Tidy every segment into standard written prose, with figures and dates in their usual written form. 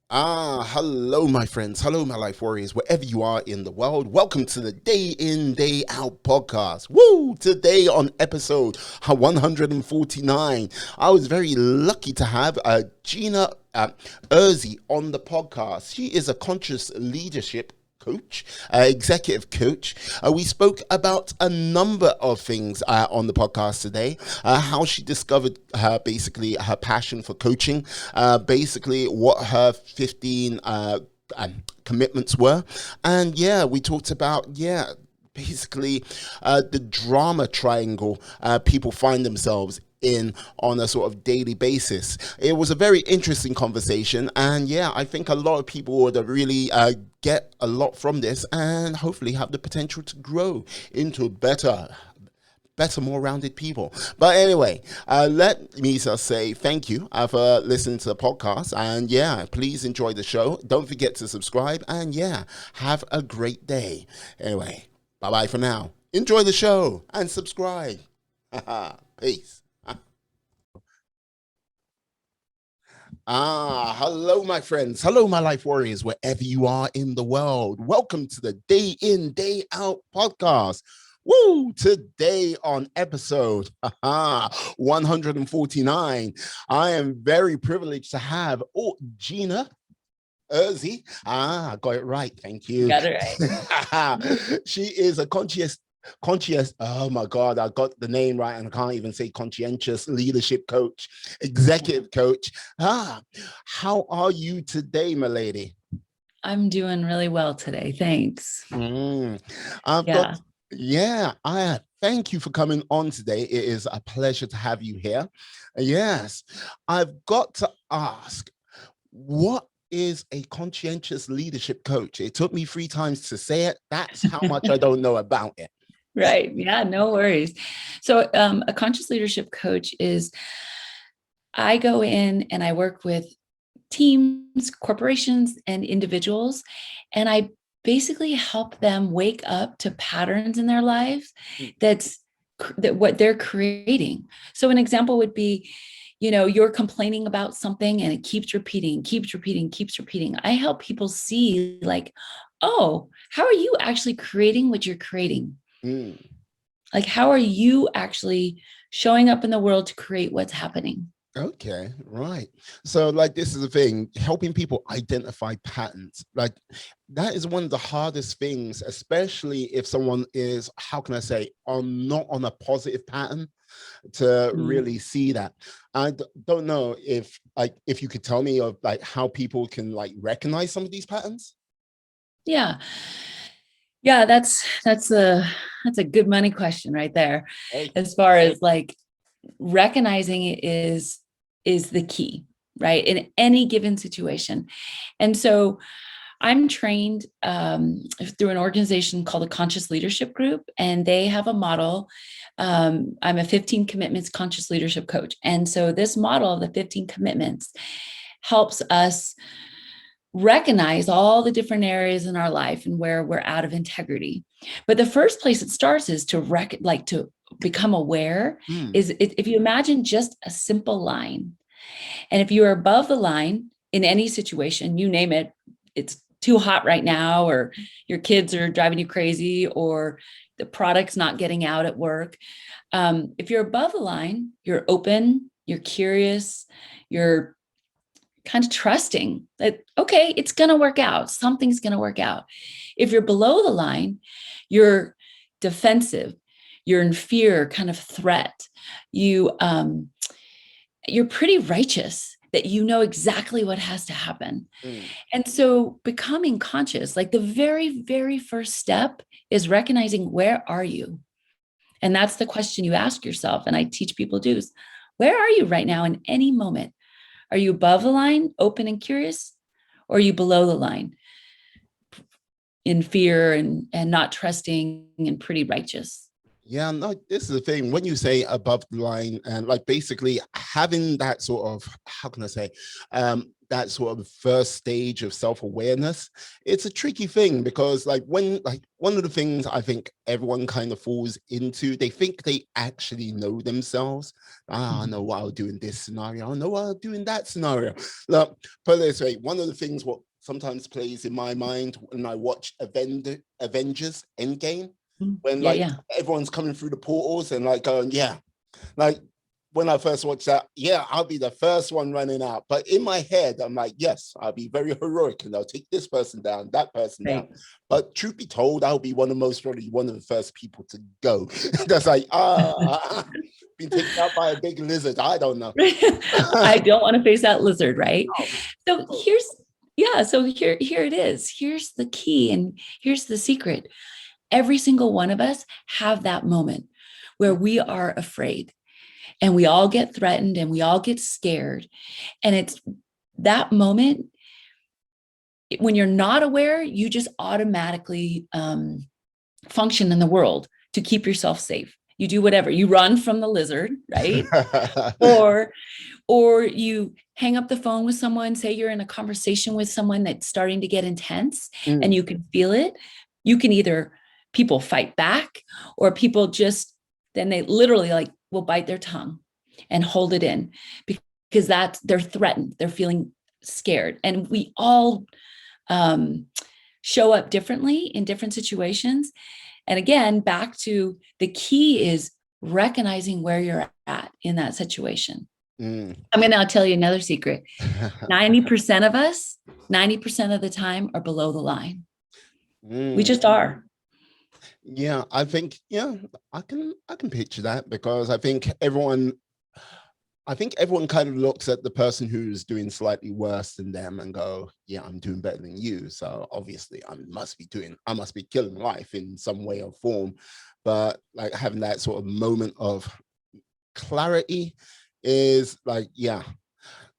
Hello, my friends. Hello, my life warriors, wherever you are in the world. Welcome to the Day In, Day Out podcast. Woo! Today on episode 149, I was very lucky to have Gina Urzi on the podcast. She is a conscious leadership coach, executive coach. We spoke about a number of things on the podcast today. How she discovered her passion for coaching, basically what her 15 commitments were, and yeah, we talked about basically the drama triangle people find themselves in on a sort of daily basis. It was a very interesting conversation, and yeah, I think a lot of people would really get a lot from this and hopefully have the potential to grow into better, more rounded people. But anyway, let me just say thank you for listening to the podcast. And yeah, please enjoy the show. Don't forget to subscribe. And yeah, have a great day. Anyway, bye bye for now. Enjoy the show and subscribe. Peace. Hello, my friends. Hello, my life warriors, wherever you are in the world. Welcome to the Day In, Day Out podcast. Woo! Today on episode 149, I am very privileged to have Gina Urzi. I got it right. Thank You you. got it right. She is a conscious, oh my God, I got the name right and I can't even say conscientious leadership coach, executive coach. How are you today, my lady? I'm doing really well today. Thanks. Mm, I've got, Yeah. yeah, I thank you for coming on today. It is a pleasure to have you here. Yes, I've got to ask, what is a conscientious leadership coach? It took me 3 times to say it. That's how much I don't know about it. Right. Yeah, no worries. So, a conscious leadership coach is I go in and I work with teams, corporations, and individuals, and I basically help them wake up to patterns in their lives that's that what they're creating. So an example would be, you're complaining about something and it keeps repeating, keeps repeating, keeps repeating. I help people see like, oh, how are you actually creating what you're creating? Mm. Like, how are you actually showing up in the world to create what's happening? Okay, right. So, like, this is the thing, helping people identify patterns. Like, that is one of the hardest things, especially if someone is, how can I say, on not on a positive pattern, to Mm. really see that. Don't know if, like, if you could tell me of like how people can like recognize some of these patterns. Yeah. Yeah, that's a good money question right there. Hey. As far as like recognizing it is the key, right? In any given situation. And so I'm trained through an organization called the Conscious Leadership Group, and they have a model. I'm a 15 commitments conscious leadership coach. And so this model of the 15 commitments helps us recognize all the different areas in our life and where we're out of integrity. But the first place it starts is to become aware. Mm. If you imagine just a simple line, and if you are above the line in any situation, you name it, it's too hot right now, or your kids are driving you crazy, or the product's not getting out at work. If you're above the line, you're open, you're curious, you're kind of trusting that, okay, it's going to work out. Something's going to work out. If you're below the line, you're defensive, you're in fear, kind of threat. You're pretty righteous that you know exactly what has to happen. Mm. And so becoming conscious, like the very, very first step is recognizing, where are you? And that's the question you ask yourself. And I teach people to do is, where are you right now in any moment? Are you above the line, open and curious? Or are you below the line, in fear and not trusting and pretty righteous? Yeah, no, this is the thing. When you say above the line and like basically having that sort of, how can I say, that sort of first stage of self-awareness, it's a tricky thing because like when like one of the things I think everyone kind of falls into, they think they actually know themselves. Ah, I know what I'll do in this scenario. I know what I'll do in that scenario. Look, put it this way, one of the things what sometimes plays in my mind when I watch Avengers Endgame, when Yeah, like yeah. everyone's coming through the portals and like going, yeah, like when I first watched that, yeah, I'll be the first one running out. But in my head, I'm like, yes, I'll be very heroic and I'll take this person down, that person down. Right. But truth be told, I'll be probably one of the first people to go. That's like, been taken out by a big lizard. I don't know. I don't want to face that lizard, right? Oh, So here's, yeah, so here it is. Here's the key and here's the secret. Every single one of us have that moment where we are afraid and we all get threatened and we all get scared. And it's that moment when you're not aware, you just automatically function in the world to keep yourself safe. You do whatever, you run from the lizard, right? Or you hang up the phone with someone, say you're in a conversation with someone that's starting to get intense and you can feel it. You can either people fight back or people just then they literally like will bite their tongue and hold it in because that's they're threatened, they're feeling scared. And we all show up differently in different situations. And again, back to the key is recognizing where you're at in that situation. I'm going to now tell you another secret. 90% of us, 90% of the time are below the line. We just are. Yeah, I think, yeah, I can picture that because I think everyone kind of looks at the person who's doing slightly worse than them and go, yeah, I'm doing better than you. So obviously I must be killing life in some way or form. But like having that sort of moment of clarity is like, yeah,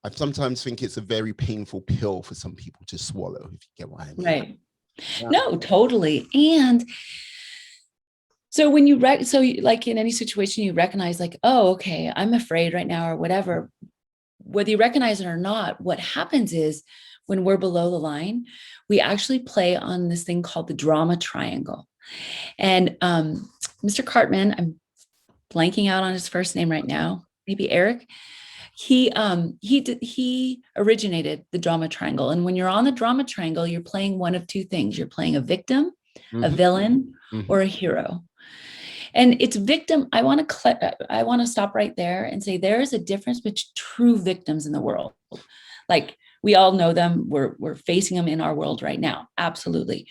I sometimes think it's a very painful pill for some people to swallow, if you get what I mean. Right. Yeah. No, totally. And so when you like in any situation, you recognize like, oh, okay, I'm afraid right now or whatever, whether you recognize it or not, what happens is when we're below the line, we actually play on this thing called the drama triangle. And Mr. Cartman, I'm blanking out on his first name right now, maybe Eric. He originated the drama triangle. And when you're on the drama triangle, you're playing one of two things. You're playing a victim, a villain, or a hero. And it's victim. I want to stop right there and say there is a difference between true victims in the world. Like we all know them. We're facing them in our world right now. Absolutely.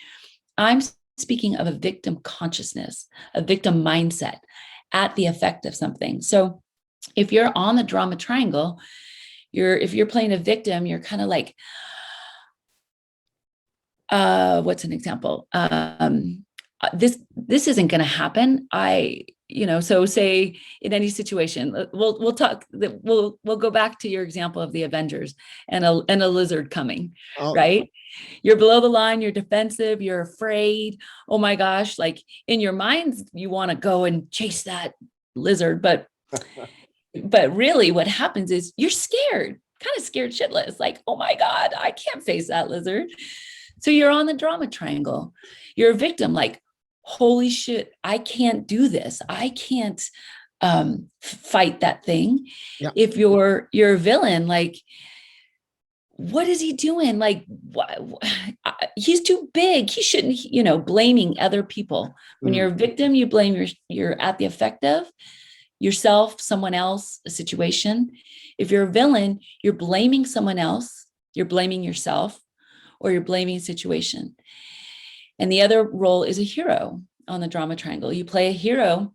I'm speaking of a victim consciousness, a victim mindset at the effect of something. So if you're on the drama triangle, if you're playing a victim, you're kind of like, what's an example? This isn't going to happen. So say in any situation, we'll talk. We'll go back to your example of the Avengers and a lizard coming, right? You're below the line. You're defensive. You're afraid. Oh my gosh! Like in your mind, you want to go and chase that lizard, but really, what happens is you're scared, kind of scared shitless. Like, oh my God, I can't face that lizard. So you're on the drama triangle. You're a victim. Like, holy shit, I can't do this. I can't fight that thing. Yeah. If you're a villain, like, what is he doing? Like, he's too big. He shouldn't, blaming other people. When you're a victim, you blame you're at the effect of yourself, someone else, a situation. If you're a villain, you're blaming someone else, you're blaming yourself, or you're blaming a situation. And the other role is a hero on the drama triangle. You play a hero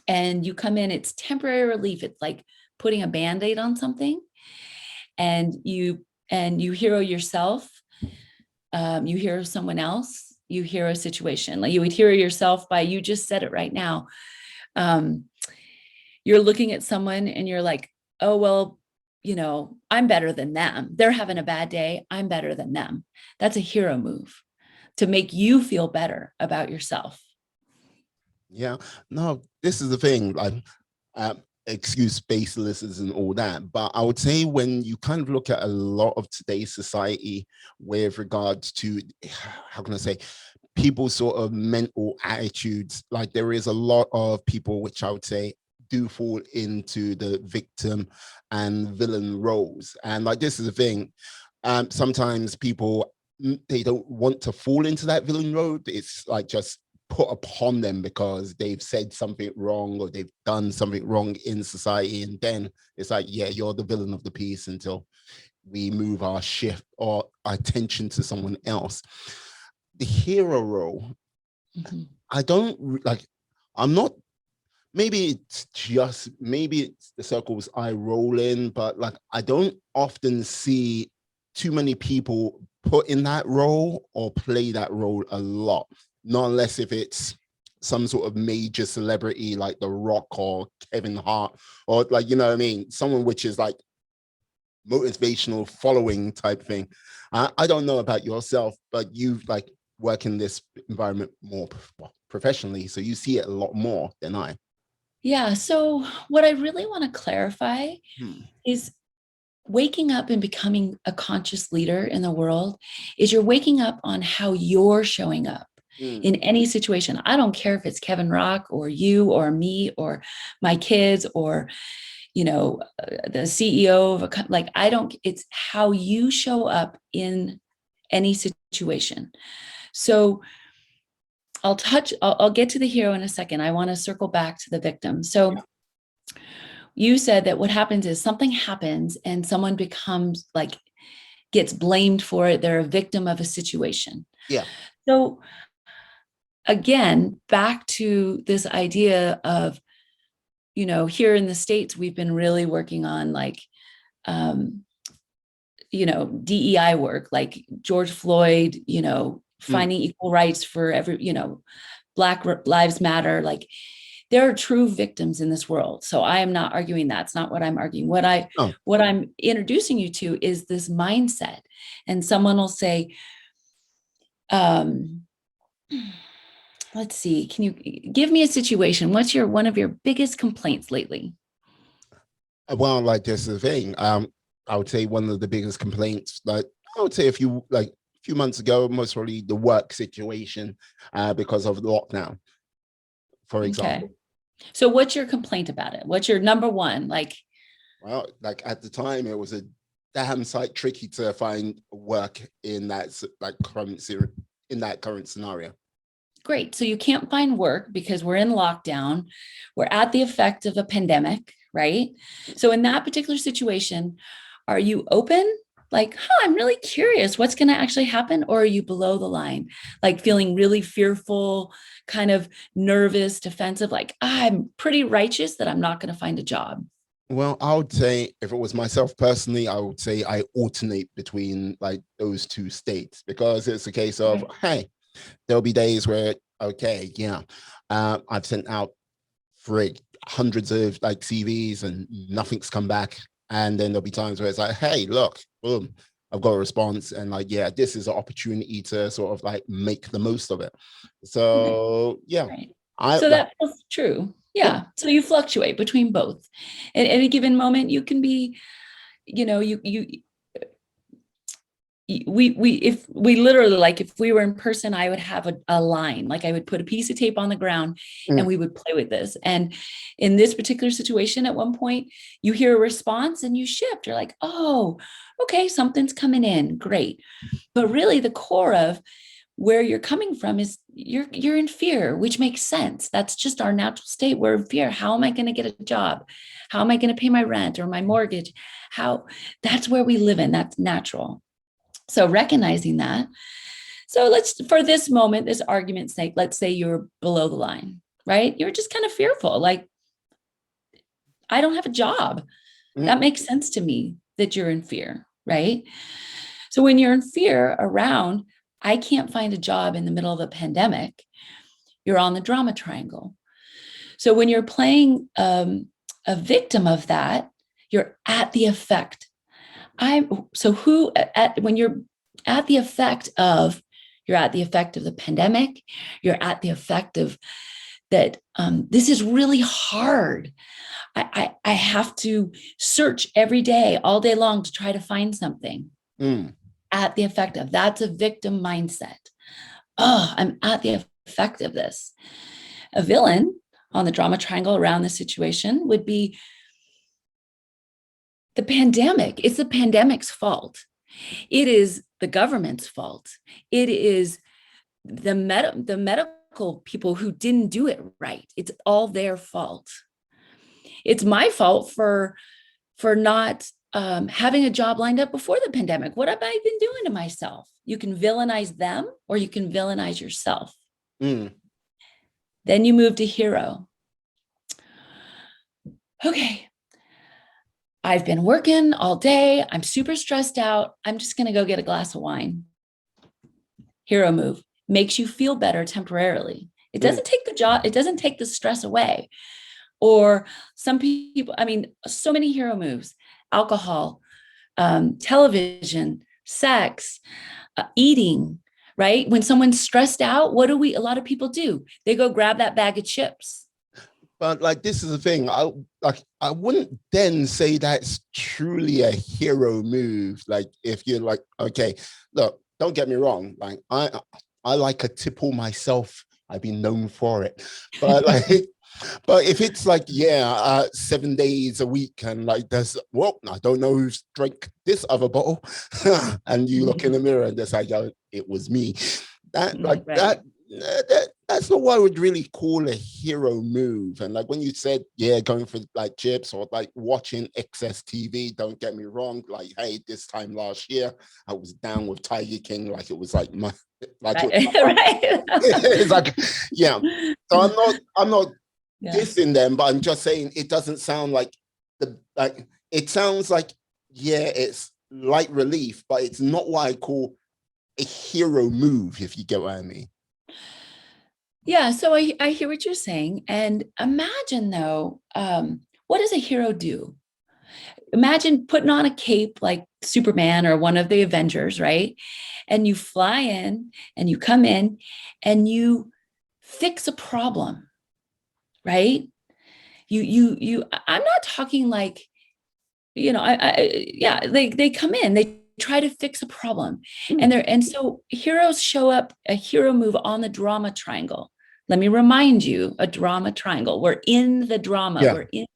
and you come in, it's temporary relief. It's like putting a Band-Aid on something. And you hero yourself, you hero someone else, you hero a situation. Like you would hero yourself by, you just said it right now. You're looking at someone and you're like, oh, well, I'm better than them. They're having a bad day. I'm better than them. That's a hero move to make you feel better about yourself. Yeah. No, this is the thing. Like, excuse spaceless and all that, but I would say when you kind of look at a lot of today's society with regards to, how can I say, people's sort of mental attitudes, like there is a lot of people which I would say do fall into the victim and villain roles. And like this is the thing, sometimes people, they don't want to fall into that villain role. It's like just put upon them because they've said something wrong or they've done something wrong in society, and then it's like, yeah, you're the villain of the piece until we move our shift or our attention to someone else. The hero role, Mm-hmm. I don't like, I'm not, maybe it's the circles I roll in, but like I don't often see too many people put in that role or play that role a lot, not unless if it's some sort of major celebrity like The Rock or Kevin Hart, or like, you know what I mean, someone which is like motivational following type thing. I don't know about yourself, but you like work in this environment more professionally, so you see it a lot more than I. Yeah. So, what I really want to clarify Hmm. is waking up and becoming a conscious leader in the world is you're waking up on how you're showing up Hmm. in any situation. I don't care if it's Kevin Rock or you or me or my kids or, the CEO of like, I don't, it's how you show up in any situation. So I'll get to the hero in a second. I want to circle back to the victim. So you said that what happens is something happens and someone becomes like, gets blamed for it. They're a victim of a situation. Yeah. So again, back to this idea of, here in the States, we've been really working on like, um, DEI work, like George Floyd, Mm. finding equal rights for every, Black Lives Matter. Like there are true victims in this world. So I am not arguing that. It's not what I'm arguing. Oh, What I'm introducing you to is this mindset. And someone will say, um, let's see, can you give me a situation? What's one of your biggest complaints lately? well, like this is the thing. I would say one of the biggest complaints, like I would say a few months ago, most probably the work situation, because of the lockdown, for Okay. example. So what's your complaint about it? What's your number one? Like, Well, like at the time, it was a damn sight tricky to find work in in that current scenario. great. So you can't find work because we're in lockdown. We're at the effect of a pandemic, right? So in that particular situation, are you open? Like, I'm really curious what's going to actually happen? Or are you below the line, like feeling really fearful, kind of nervous, defensive, like, I'm pretty righteous that I'm not going to find a job? Well, I would say if it was myself personally, I would say I alternate between like those two states because it's a case of, Okay. hey, there'll be days where, okay, yeah, I've sent out frig hundreds of like CVs and nothing's come back. And then there'll be times where it's like, hey, look, boom, I've got a response. And like, yeah, this is an opportunity to sort of like make the most of it. Okay. So yeah, Right. I So like, that feels true. yeah. Yeah. So you fluctuate between both. At any given moment, you can be, you we if we literally, like if we were in person, I would have a line, like I would put a piece of tape on the ground and Mm. we would play with this. And in this particular situation, at one point you hear a response and you shift, you're like, oh, okay, something's coming in, great. But really the core of where you're coming from is you're in fear, which makes sense. That's just our natural state. We're in fear. How am I going to get a job? How am I going to pay my rent or my mortgage? How That's where we live in. That's natural. So recognizing that. So for this moment, this argument's sake, let's say you're below the line, right? You're just kind of fearful. Like, I don't have a job. Mm. That makes sense to me that you're in fear, right? So when you're in fear around, I can't find a job in the middle of a pandemic, you're on the drama triangle. So when you're playing a victim of that, you're at the effect. When you're at the effect of, you're at the effect of the pandemic, you're at the effect of that this is really hard. I have to search every day, all day long, to try to find something. At the effect of. That's a victim mindset. Oh, I'm at the effect of this. A villain on the drama triangle around the situation would be the pandemic. It's the pandemic's fault. It is the government's fault. It is the medical people who didn't do it right. It's all their fault. It's my fault for not having a job lined up before the pandemic. What have I been doing to myself? You can villainize them or you can villainize yourself. Then you move to hero. Okay, I've been working all day. I'm super stressed out. I'm just going to go get a glass of wine. Hero move makes you feel better temporarily. It doesn't take the job. It doesn't take the stress away. Or some people, I mean, so many hero moves: alcohol, television, sex, eating, right? When someone's stressed out, what do a lot of people do? They go grab that bag of chips. But like, this is the thing. I wouldn't then say that's truly a hero move. Like, if you're like, okay, look, don't get me wrong. Like, I like a tipple myself. I've been known for it. But like, but if it's like, 7 days a week, and like, I don't know who's drank this other bottle, and you look in the mirror and decide, it was me. That like right. That's not what I would really call a hero move. And like when you said, going for like chips or like watching excess TV, don't get me wrong. Like, hey, this time last year, I was down with Tiger King. Like it was like my, like, right. It's like, So I'm not dissing them, but I'm just saying it doesn't sound like it sounds like, it's light relief, but it's not what I call a hero move, if you get what I mean. Yeah, so I hear what you're saying. And imagine though, what does a hero do? Imagine putting on a cape like Superman or one of the Avengers, right? And you fly in and you come in and you fix a problem, right? I'm not talking like, they come in, they try to fix a problem. And so heroes show up, a hero move on the drama triangle. Let me remind you, a drama triangle. We're in the drama. Yeah. We're in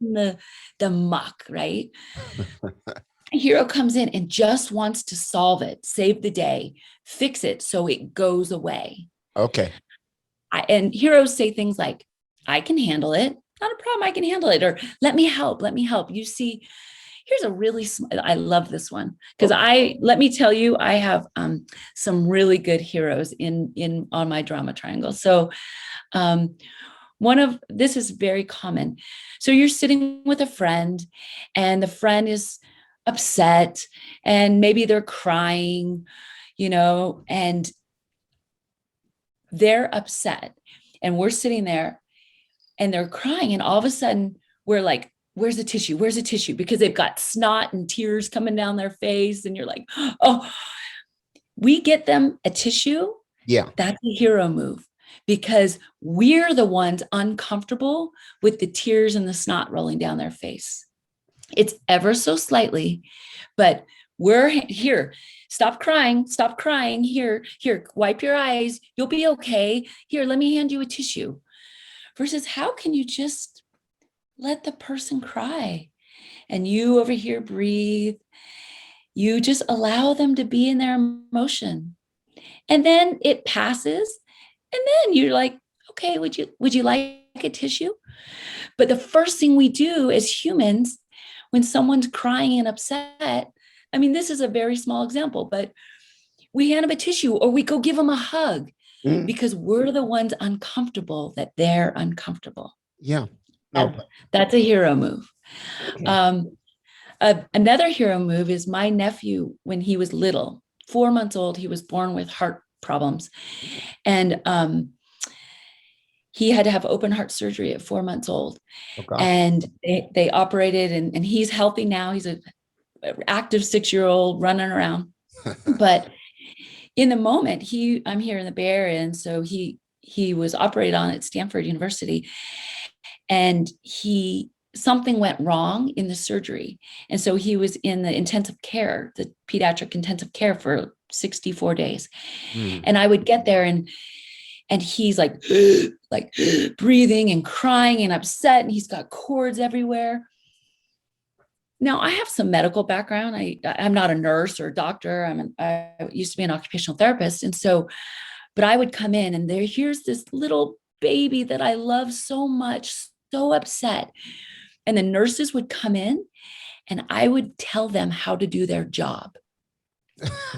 the muck, right? A hero comes in and just wants to solve it, save the day, fix it so it goes away. Okay. And heroes say things like, I can handle it. Not a problem. I can handle it. Or let me help. Let me help. You see, here's a really, I love this one because let me tell you, I have some really good heroes on my drama triangle. So this is very common. So you're sitting with a friend and the friend is upset and maybe they're crying, and they're upset and we're sitting there and they're crying. And all of a sudden we're like, where's the tissue? Where's the tissue? Because they've got snot and tears coming down their face. And you're like, oh, we get them a tissue. Yeah. That's a hero move because we're the ones uncomfortable with the tears and the snot rolling down their face. It's ever so slightly, but we're here. Stop crying. Stop crying. Here, wipe your eyes. You'll be okay. Here, let me hand you a tissue. Versus how can you just let the person cry and you over here breathe. You just allow them to be in their emotion. And then it passes. And then you're like, okay, would you like a tissue? But the first thing we do as humans, when someone's crying and upset, I mean, this is a very small example, but we hand them a tissue or we go give them a hug because we're the ones uncomfortable that they're uncomfortable. Yeah. No. That's a hero move. Okay. Another hero move is my nephew when he was little, 4 months old. He was born with heart problems. And he had to have open heart surgery at 4 months old. Okay. And they operated and he's healthy now. He's an active 6-year-old running around. But in the moment, I'm here in the Bay Area. And so he he was operated on at Stanford University, and something went wrong in the surgery. And so he was in the intensive care, the pediatric intensive care, for 64 days. And I would get there, and he's like breathing and crying and upset, and he's got cords everywhere. Now, I have some medical background. I'm not a nurse or a doctor. I used to be an occupational therapist. And so, but I would come in, and here's this little baby that I love so much, so upset. And the nurses would come in, and I would tell them how to do their job.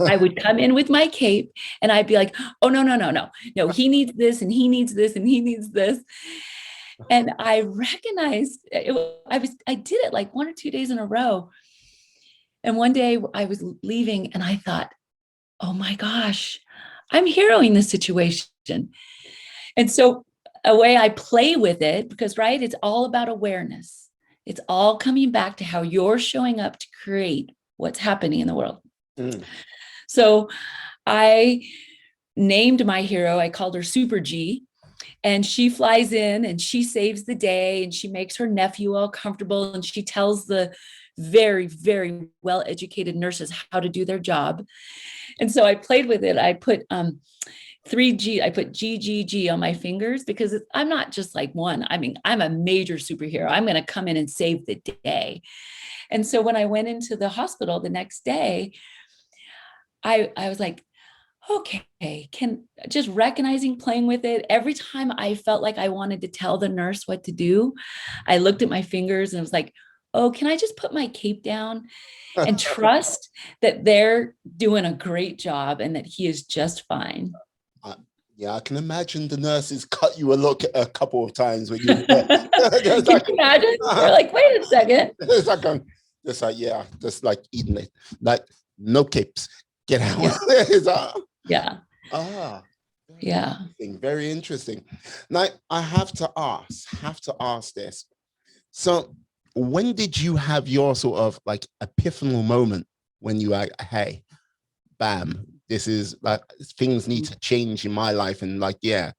I would come in with my cape, and I'd be like, oh, no, he needs this, and he needs this, and he needs this. And I recognized I did it like 1 or 2 days in a row. And one day I was leaving, and I thought, oh my gosh, I'm heroing this situation. And so a way I play with it, because, right, it's all about awareness. It's all coming back to how you're showing up to create what's happening in the world. So I named my hero, I called her Super G, and she flies in and she saves the day, and she makes her nephew all comfortable, and she tells the very, very well-educated nurses how to do their job. And so I played with it. I put 3G, I put GGG on my fingers, because I'm not just like one. I mean, I'm a major superhero. I'm going to come in and save the day. And so when I went into the hospital the next day, I was like, okay, just recognizing, playing with it. Every time I felt like I wanted to tell the nurse what to do, I looked at my fingers and was like, oh, can I just put my cape down and trust that they're doing a great job and that he is just fine? Yeah, I can imagine the nurses cut you a couple of times when you were there. Can you imagine? They're like, wait a second. It's like, yeah, just like eating it. Like, no capes. Get out. Yeah. Yeah. Very interesting. Now, I have to ask this. So when did you have your sort of like epiphanal moment when you like, hey, bam, this is like, things need to change in my life, and like, yeah,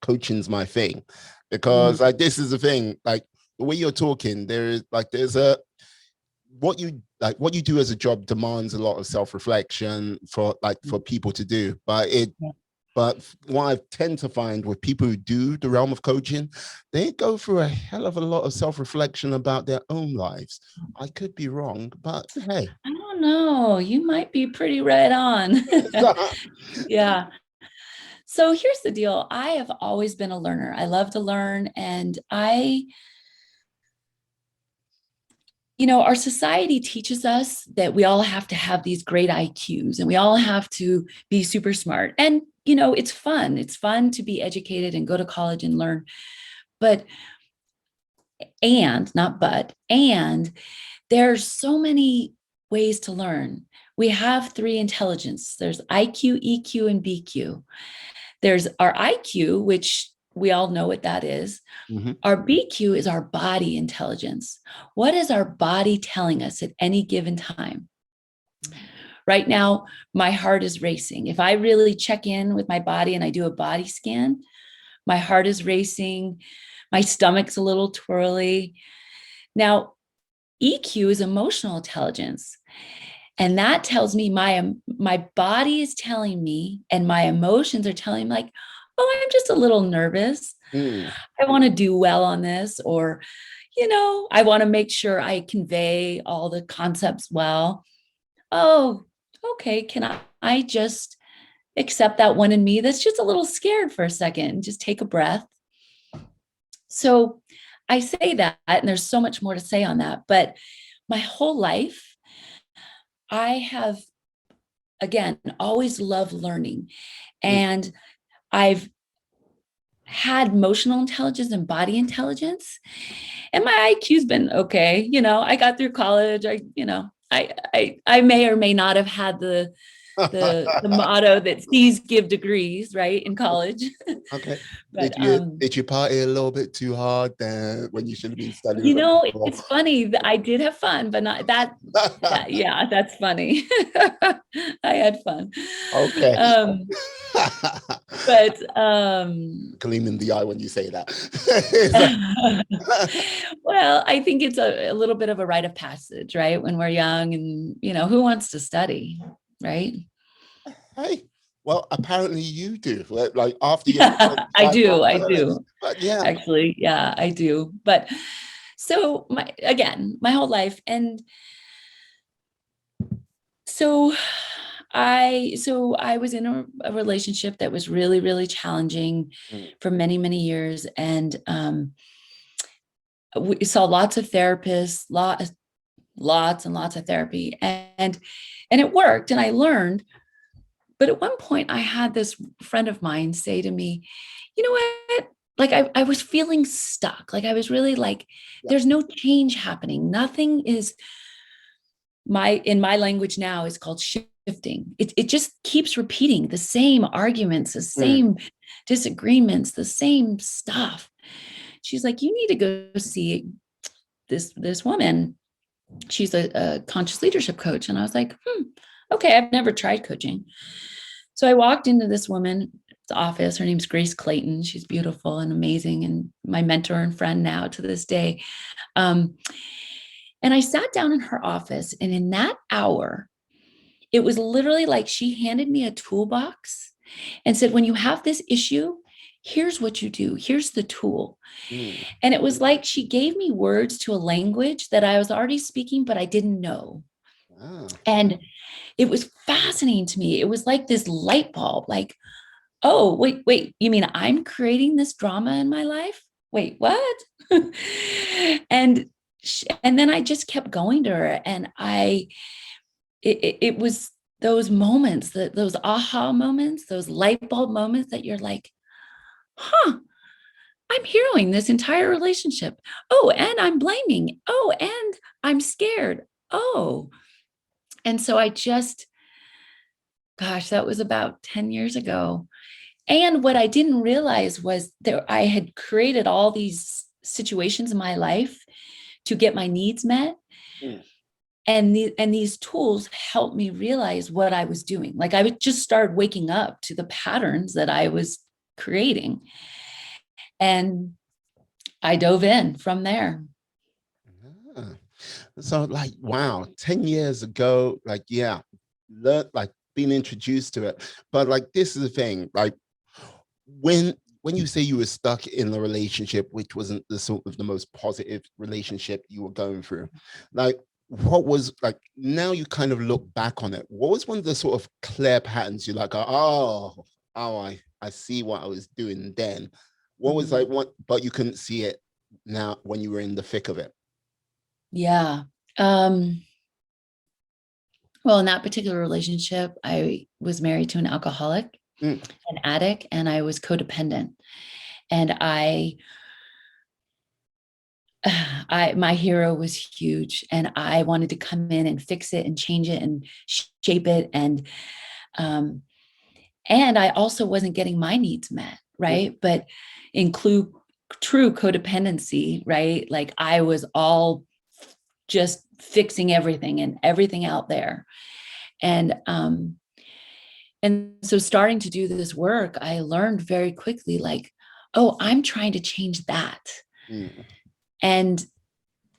coaching's my thing? Because like, this is the thing, like the way you're talking, there's what you do as a job demands a lot of self-reflection for people to do, but what I tend to find with people who do the realm of coaching, they go through a hell of a lot of self-reflection about their own lives. I could be wrong, but hey, I don't know, you might be pretty right on. Yeah. So here's the deal. I have always been a learner. I love to learn, and our society teaches us that we all have to have these great IQs, and we all have to be super smart. And, it's fun. It's fun to be educated and go to college and learn. And there's so many ways to learn. We have 3 intelligence. There's IQ, EQ, and BQ. There's our IQ, which we all know what that is. Our BQ is our body intelligence. What is our body telling us at any given time? Right now, my heart is racing. If I really check in with my body and I do a body scan, my heart is racing, my stomach's a little twirly. Now, EQ is emotional intelligence. And that tells me my body is telling me, and my emotions are telling me, like, oh, I'm just a little nervous. I want to do well on this, or, I want to make sure I convey all the concepts well. Oh, okay. Can I just accept that one in me that's just a little scared for a second? Just take a breath. So I say that, and there's so much more to say on that, but my whole life, I have, again, always loved learning. And I've had emotional intelligence and body intelligence, and my IQ's been okay. I got through college. I may or may not have had the motto that C's give degrees, right, in college. Okay. But, did you party a little bit too hard then when you should have been studying? It's funny. I did have fun, but not that. Yeah, that's funny. I had fun. Okay. But Gleam in the eye when you say that. well, I think it's a little bit of a rite of passage, right? When we're young and, who wants to study, right? Hey, well, apparently you do. Like after you have Yeah, I lifelong do. I learners. do. But yeah. Actually, yeah, I do. But so my whole life. And so I was in a relationship that was really, really challenging Mm, for many, many years. And we saw lots of therapists, lots and lots of therapy. And it worked and I learned. But at one point I had this friend of mine say to me, you know what? Like I was feeling stuck. Like I was really like, yeah. there's no change happening. Nothing is in my language now is called shifting. It just keeps repeating the same arguments, the Mm, same disagreements, the same stuff. She's like, you need to go see this woman. She's a conscious leadership coach. And I was like, okay, I've never tried coaching. So I walked into this woman's office. Her name's Grace Clayton. She's beautiful and amazing and my mentor and friend now to this day. Um, and I sat down in her office, and in that hour, it was literally like she handed me a toolbox and said, when you have this issue, here's what you do. Here's the tool. mm, And it was like she gave me words to a language that I was already speaking, but I didn't know. ah, And it was fascinating to me. It was like this light bulb, like, oh, wait, you mean I'm creating this drama in my life? Wait, what? and and then I just kept going to her, and it was those moments, those aha moments, those light bulb moments that you're like, huh, I'm healing this entire relationship. Oh, and I'm blaming. Oh, and I'm scared. Oh. And so gosh, that was about 10 years ago. And what I didn't realize was that I had created all these situations in my life to get my needs met. mm. And these tools helped me realize what I was doing. Like I would just start waking up to the patterns that I was creating. And I dove in from there. Ah. So like, wow, 10 years ago, like, yeah, learn like being introduced to it. But like, this is the thing, like when you say you were stuck in a relationship which wasn't the sort of the most positive relationship you were going through, like what was like now you kind of look back on it, what was one of the sort of clear patterns you're like, oh, I see what I was doing then? What was Mhm. like what, but you couldn't see it now when you were in the thick of it? Yeah. Well, in that particular relationship, I was married to an alcoholic, Mm, an addict, and I was codependent. And my hero was huge, and I wanted to come in and fix it and change it and shape it. Um, and I also wasn't getting my needs met, mm, right? But include true codependency, right? Like I was all just fixing everything and everything out there. And so starting to do this work, I learned very quickly, like, oh, I'm trying to change that. mm. And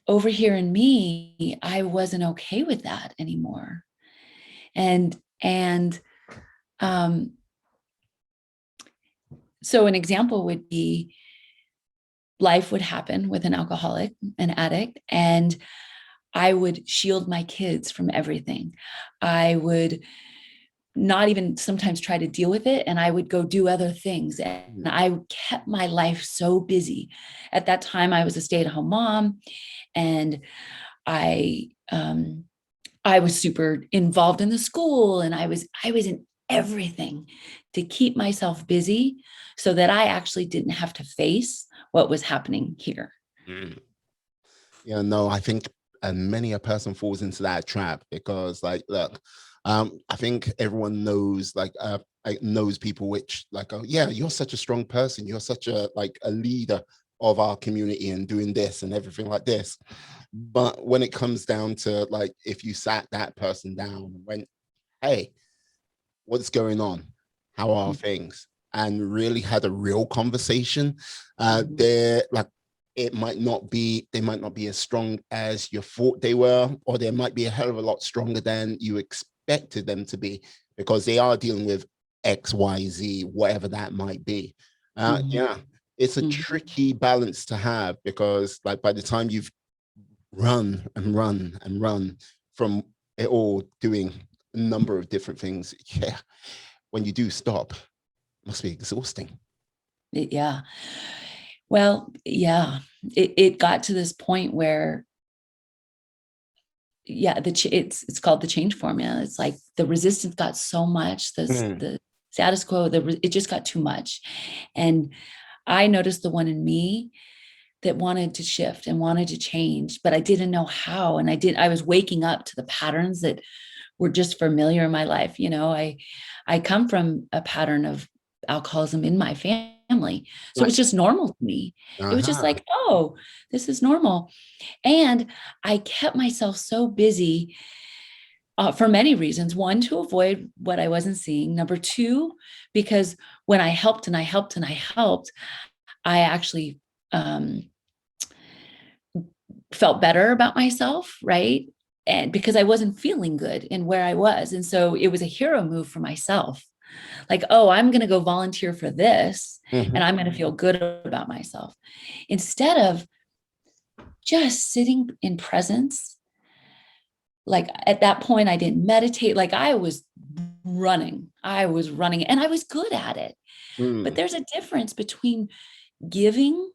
over here in me, I wasn't okay with that anymore. And um, so an example would be life would happen with an alcoholic, an addict, and I would shield my kids from everything. I would not even sometimes try to deal with it, and I would go do other things. And Mm. I kept my life so busy. At that time, I was a stay-at-home mom, and I um, I was super involved in the school, and I was in everything to keep myself busy so that I actually didn't have to face what was happening here. Mm. Yeah, no, I think many a person falls into that trap because, like, look, I think everyone knows, like knows people which, like, oh, yeah, you're such a strong person, you're such a like a leader of our community and doing this and everything like this. But when it comes down to like, if you sat that person down and went, hey, what's going on? How are things? and really had a real conversation, Mhm. they're like, they might not be as strong as you thought they were, or they might be a hell of a lot stronger than you expected them to be, because they are dealing with X, Y, Z, whatever that might be. Mhm. Yeah, it's a Mhm. tricky balance to have, because like by the time you've run and run and run from it all, doing a number of different things, yeah, when you do stop, it must be exhausting. Yeah. Well, yeah, it got to this point where, yeah, it's called the change formula. It's like the resistance got so much, Mm, the status quo, it just got too much. And I noticed the one in me that wanted to shift and wanted to change, but I didn't know how. And I was waking up to the patterns that were just familiar in my life. I come from a pattern of alcoholism in my family. So it like, was just normal to me. It was just uh-huh. like, oh, this is normal. And I kept myself so busy for many reasons. One, to avoid what I wasn't seeing. Number two, because when I helped and I helped and I helped, I actually um, felt better about myself, right? And because I wasn't feeling good in where I was. And so it was a hero move for myself. Like, oh, I'm going to go volunteer for this Mhm. and I'm going to feel good about myself. Instead of just sitting in presence, like at that point, I didn't meditate. Like I was running and I was good at it. But Mm. there's a difference between giving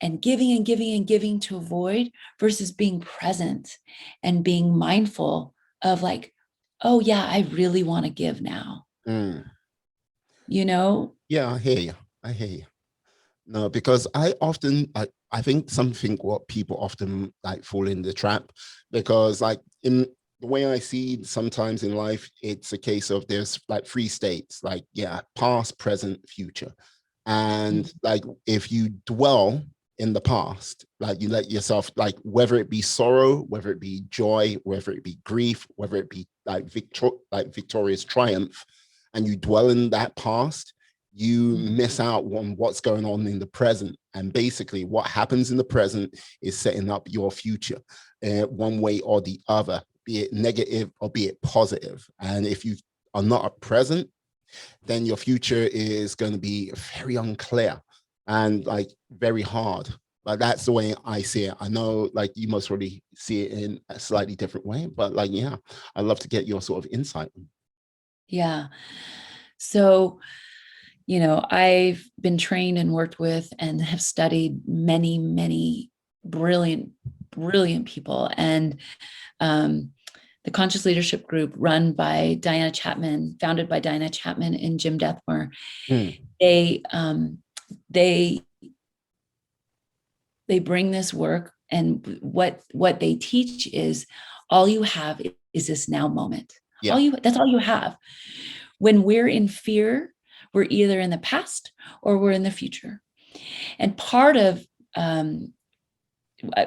and giving and giving and giving to avoid versus being present and being mindful of like, oh yeah, I really want to give now, Mm. you know? Yeah, I hear you. I hear you. No, because I think something what people often like fall in the trap, because like in the way I see sometimes in life, it's a case of there's like three states, like yeah, past, present, future. And like if you dwell in the past, like you let yourself, like whether it be sorrow, whether it be joy, whether it be grief, whether it be like victorious triumph, and you dwell in that past, you miss out on what's going on in the present. And basically, what happens in the present is setting up your future, one way or the other, be it negative or be it positive. And if you are not at present, then your future is going to be very unclear and like very hard. Like that's the way I see it. I know like you most probably see it in a slightly different way, but like, yeah, I'd love to get your sort of insight. Yeah. So, I've been trained and worked with and have studied many, many brilliant, brilliant people. And the Conscious Leadership Group, run by Diana Chapman, founded by Diana Chapman and Jim Dethmer, Mm, they um, they they bring this work, and what they teach is all you have is this now moment. yeah, That's all you have. When we're in fear, we're either in the past or we're in the future. And part of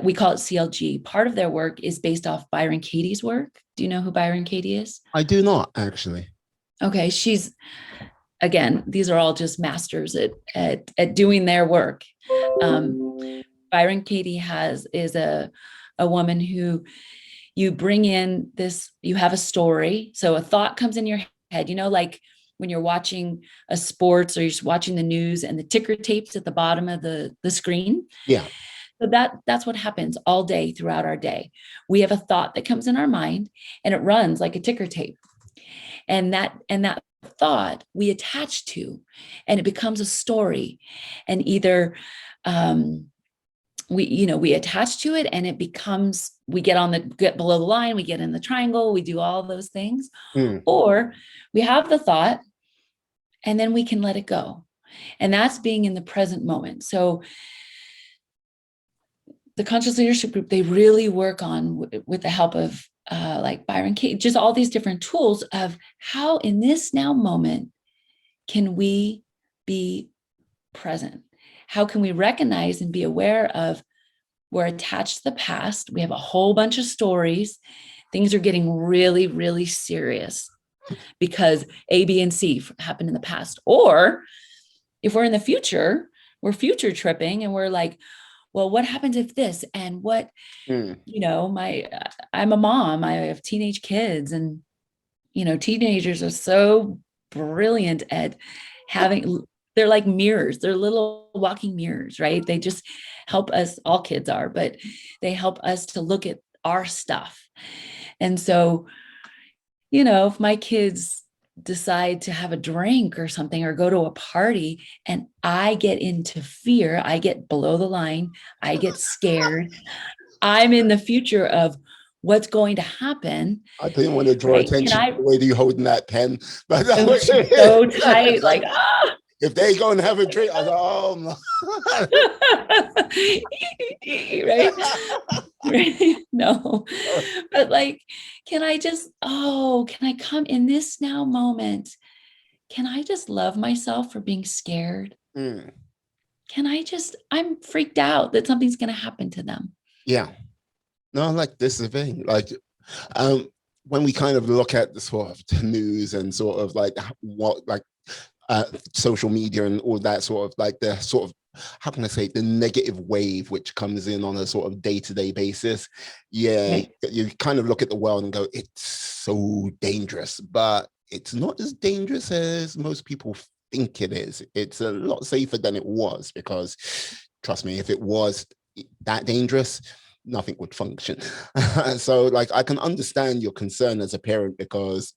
we call it CLG. Part of their work is based off Byron Katie's work. Do you know who Byron Katie is? I do not actually. Okay, she's, again, these are all just masters at doing their work. Byron Katie is a woman who, you bring in this, you have a story. So a thought comes in your head, like when you're watching a sports or you're just watching the news and the ticker tapes at the bottom of the screen. Yeah. So that's what happens all day throughout our day. We have a thought that comes in our mind and it runs like a ticker tape. And that thought we attach to, and it becomes a story. And either we attach to it and it becomes, we get below the line, we get in the triangle, we do all those things, Mm, or we have the thought and then we can let it go. And that's being in the present moment. So the Conscious Leadership Group, they really work on, with the help of like Byron Katie, just all these different tools of how in this now moment can we be present? How can we recognize and be aware of, we're attached to the past, we have a whole bunch of stories, things are getting really, really serious. because A, B, and C happened in the past. Or if we're in the future, we're future tripping and we're like, well, what happens if this? And what, I'm a mom, I have teenage kids, and, teenagers are so brilliant at they're like mirrors, they're little walking mirrors, right? They just help us, all kids are, but they help us to look at our stuff. And so, if my kids decide to have a drink or something or go to a party and I get into fear, I get below the line, I get scared, I'm in the future of what's going to happen. I didn't want to draw right? attention to the way that you holding that pen, but that was so tight, like, if they go and have a drink, I go, oh my. right? No, but like, can I come in this now moment? Can I just love myself for being scared? I'm freaked out that something's going to happen to them. Yeah. No, like this is the thing. Like, when we kind of look at the sort of news and sort of like what, like, social media and all that sort of like the sort of, how can I say, the negative wave which comes in on a sort of day-to-day basis. Yeah, right. You kind of look at the world and go, it's so dangerous, but it's not as dangerous as most people think it is. It's a lot safer than it was, because trust me, if it was that dangerous, nothing would function. So like, I can understand your concern as a parent, because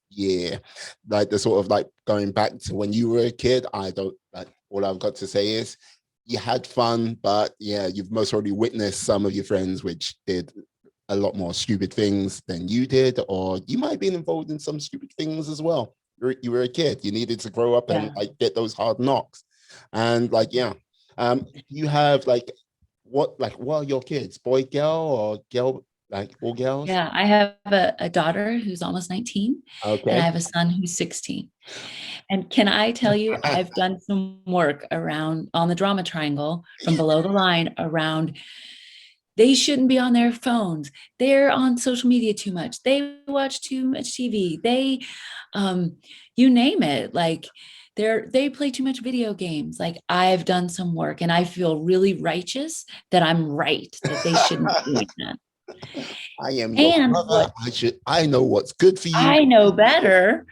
like the sort of like going back to when you were a kid, all I've got to say is you had fun, but you've most already witnessed some of your friends which did a lot more stupid things than you did, or you might have been involved in some stupid things as well. You were a kid, you needed to grow up and like get those hard knocks. And like, you have like, what are your kids, boy, girl, or girl, like all girls? Yeah, I have a daughter who's almost 19, and I have a son who's 16. And can I tell you, I've done some work around on the drama triangle from below the line around, they shouldn't be on their phones. They're on social media too much. They watch too much TV. They, you name it, like they play too much video games. Like, I've done some work and I feel really righteous that I'm right, that they shouldn't be doing that. I am your brother. I know what's good for you. I know better,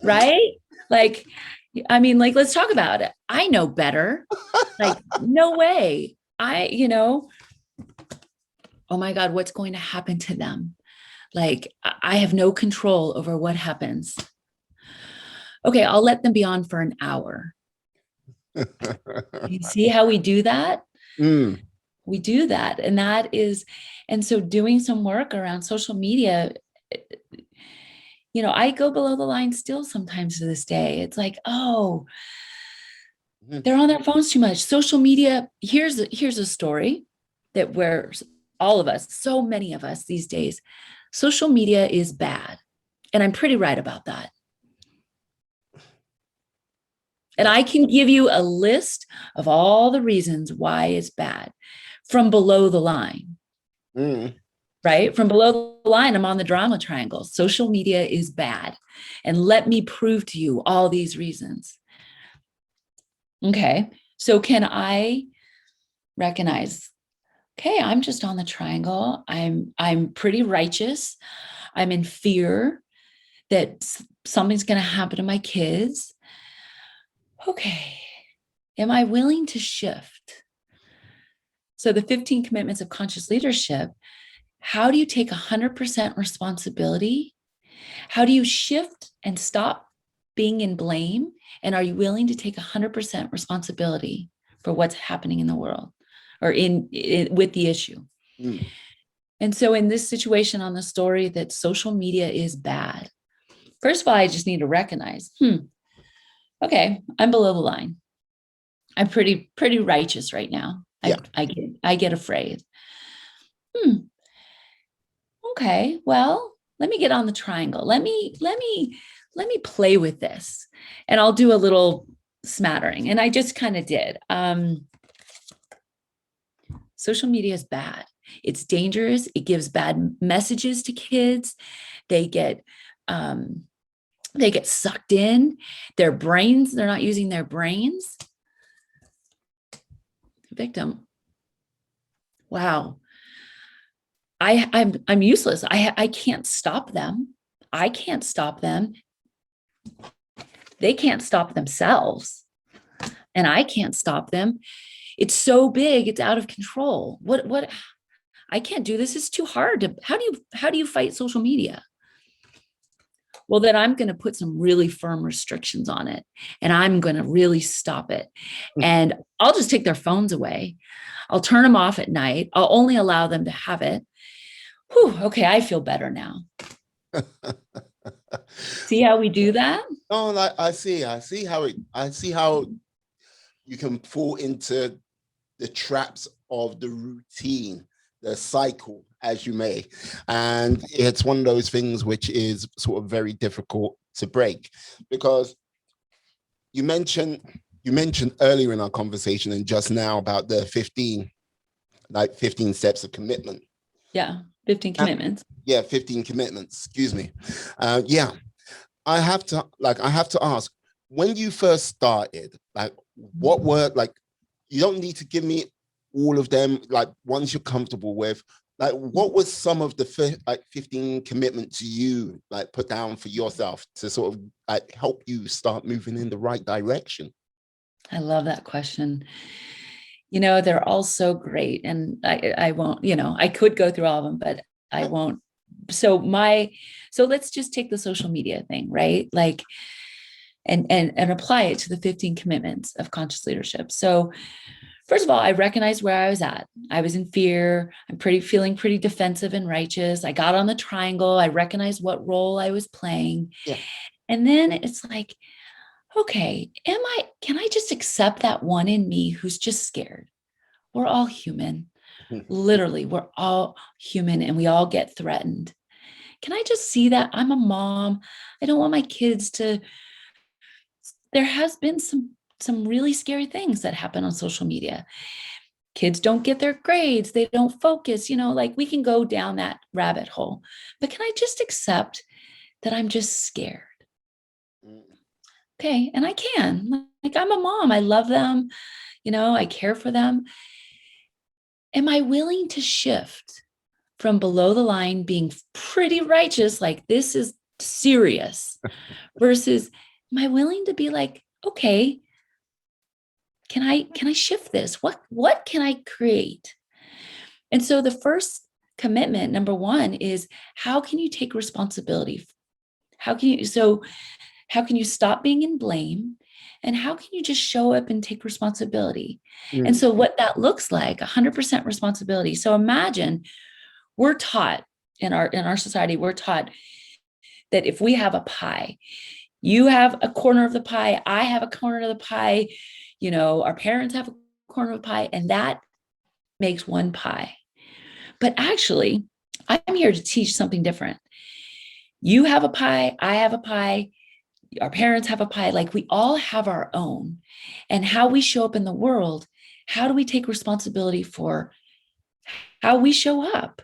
right? Like, I mean, like, let's talk about it. I know better. Like, no way. Oh my God, what's going to happen to them? Like, I have no control over what happens. Okay, I'll let them be on for an hour. You see how we do that? We do that. And so doing some work around social media, I go below the line still sometimes to this day. It's like, oh, they're on their phones too much. Social media, here's a story that where all of us, so many of us these days, social media is bad. And I'm pretty right about that. And I can give you a list of all the reasons why it's bad from below the line. Right? From below the line, I'm on the drama triangle. Social media is bad. And let me prove to you all these reasons. Okay. So can I recognize, okay, I'm just on the triangle. I'm pretty righteous. I'm in fear that something's going to happen to my kids. Okay. Am I willing to shift? So the 15 commitments of conscious leadership, how do you take 100% responsibility? How do you shift and stop being in blame? And are you willing to take 100% responsibility for what's happening in the world or with the issue? And so in this situation on the story that social media is bad, first of all, I just need to recognize, okay, I'm below the line. I'm pretty righteous right now. I get afraid. Okay, well, let me get on the triangle. Let me play with this, and I'll do a little smattering. And I just kind of did. Social media is bad. It's dangerous. It gives bad messages to kids. They get They get sucked in. Their brains, they're not using their brains. Victim. Wow. I'm useless. I can't stop them. I can't stop them. They can't stop themselves. And I can't stop them. It's so big, it's out of control. What I can't do this. It's too hard to how do you fight social media? Well, then I'm going to put some really firm restrictions on it, and I'm going to really stop it. And I'll just take their phones away. I'll turn them off at night. I'll only allow them to have it. Whew, okay, I feel better now. See how we do that? Oh, I see how you can fall into the traps of the routine, the cycle, as you may. And it's one of those things which is sort of very difficult to break, because you mentioned earlier in our conversation and just now about the 15 steps of commitment. Yeah, 15 commitments. 15 commitments, excuse me. I have to ask, when you first started, like, what were, like, you don't need to give me all of them, like, ones you're comfortable with, like, what was some of the 15 commitments you like put down for yourself to sort of like help you start moving in the right direction? I love that question. They're all so great, and I won't, I could go through all of them, but I won't. So let's just take the social media thing, right? Like, and apply it to the 15 commitments of conscious leadership. So first of all, I recognized where I was at. I was in fear. I'm feeling pretty defensive and righteous. I got on the triangle. I recognized what role I was playing. Yeah. And then it's like, okay, can I just accept that one in me who's just scared? We're all human. Literally, we're all human, and we all get threatened. Can I just see that? I'm a mom. I don't want my kids to. There has been some really scary things that happen on social media. Kids don't get their grades. They don't focus, like, we can go down that rabbit hole. But can I just accept that I'm just scared? Okay. And I can. Like, I'm a mom. I love them. I care for them. Am I willing to shift from below the line being pretty righteous, like this is serious, versus am I willing to be like, okay, can I shift this? What can I create? And so the first commitment, number one, is how can you take responsibility? How can you stop being in blame? And how can you just show up and take responsibility? And so what that looks like, 100% responsibility. So imagine we're taught in our society, we're taught that if we have a pie, you have a corner of the pie, I have a corner of the pie, our parents have a corner of the pie, and that makes one pie. But actually, I'm here to teach something different. You have a pie, I have a pie, our parents have a pie, like we all have our own. And how we show up in the world, how do we take responsibility for how we show up?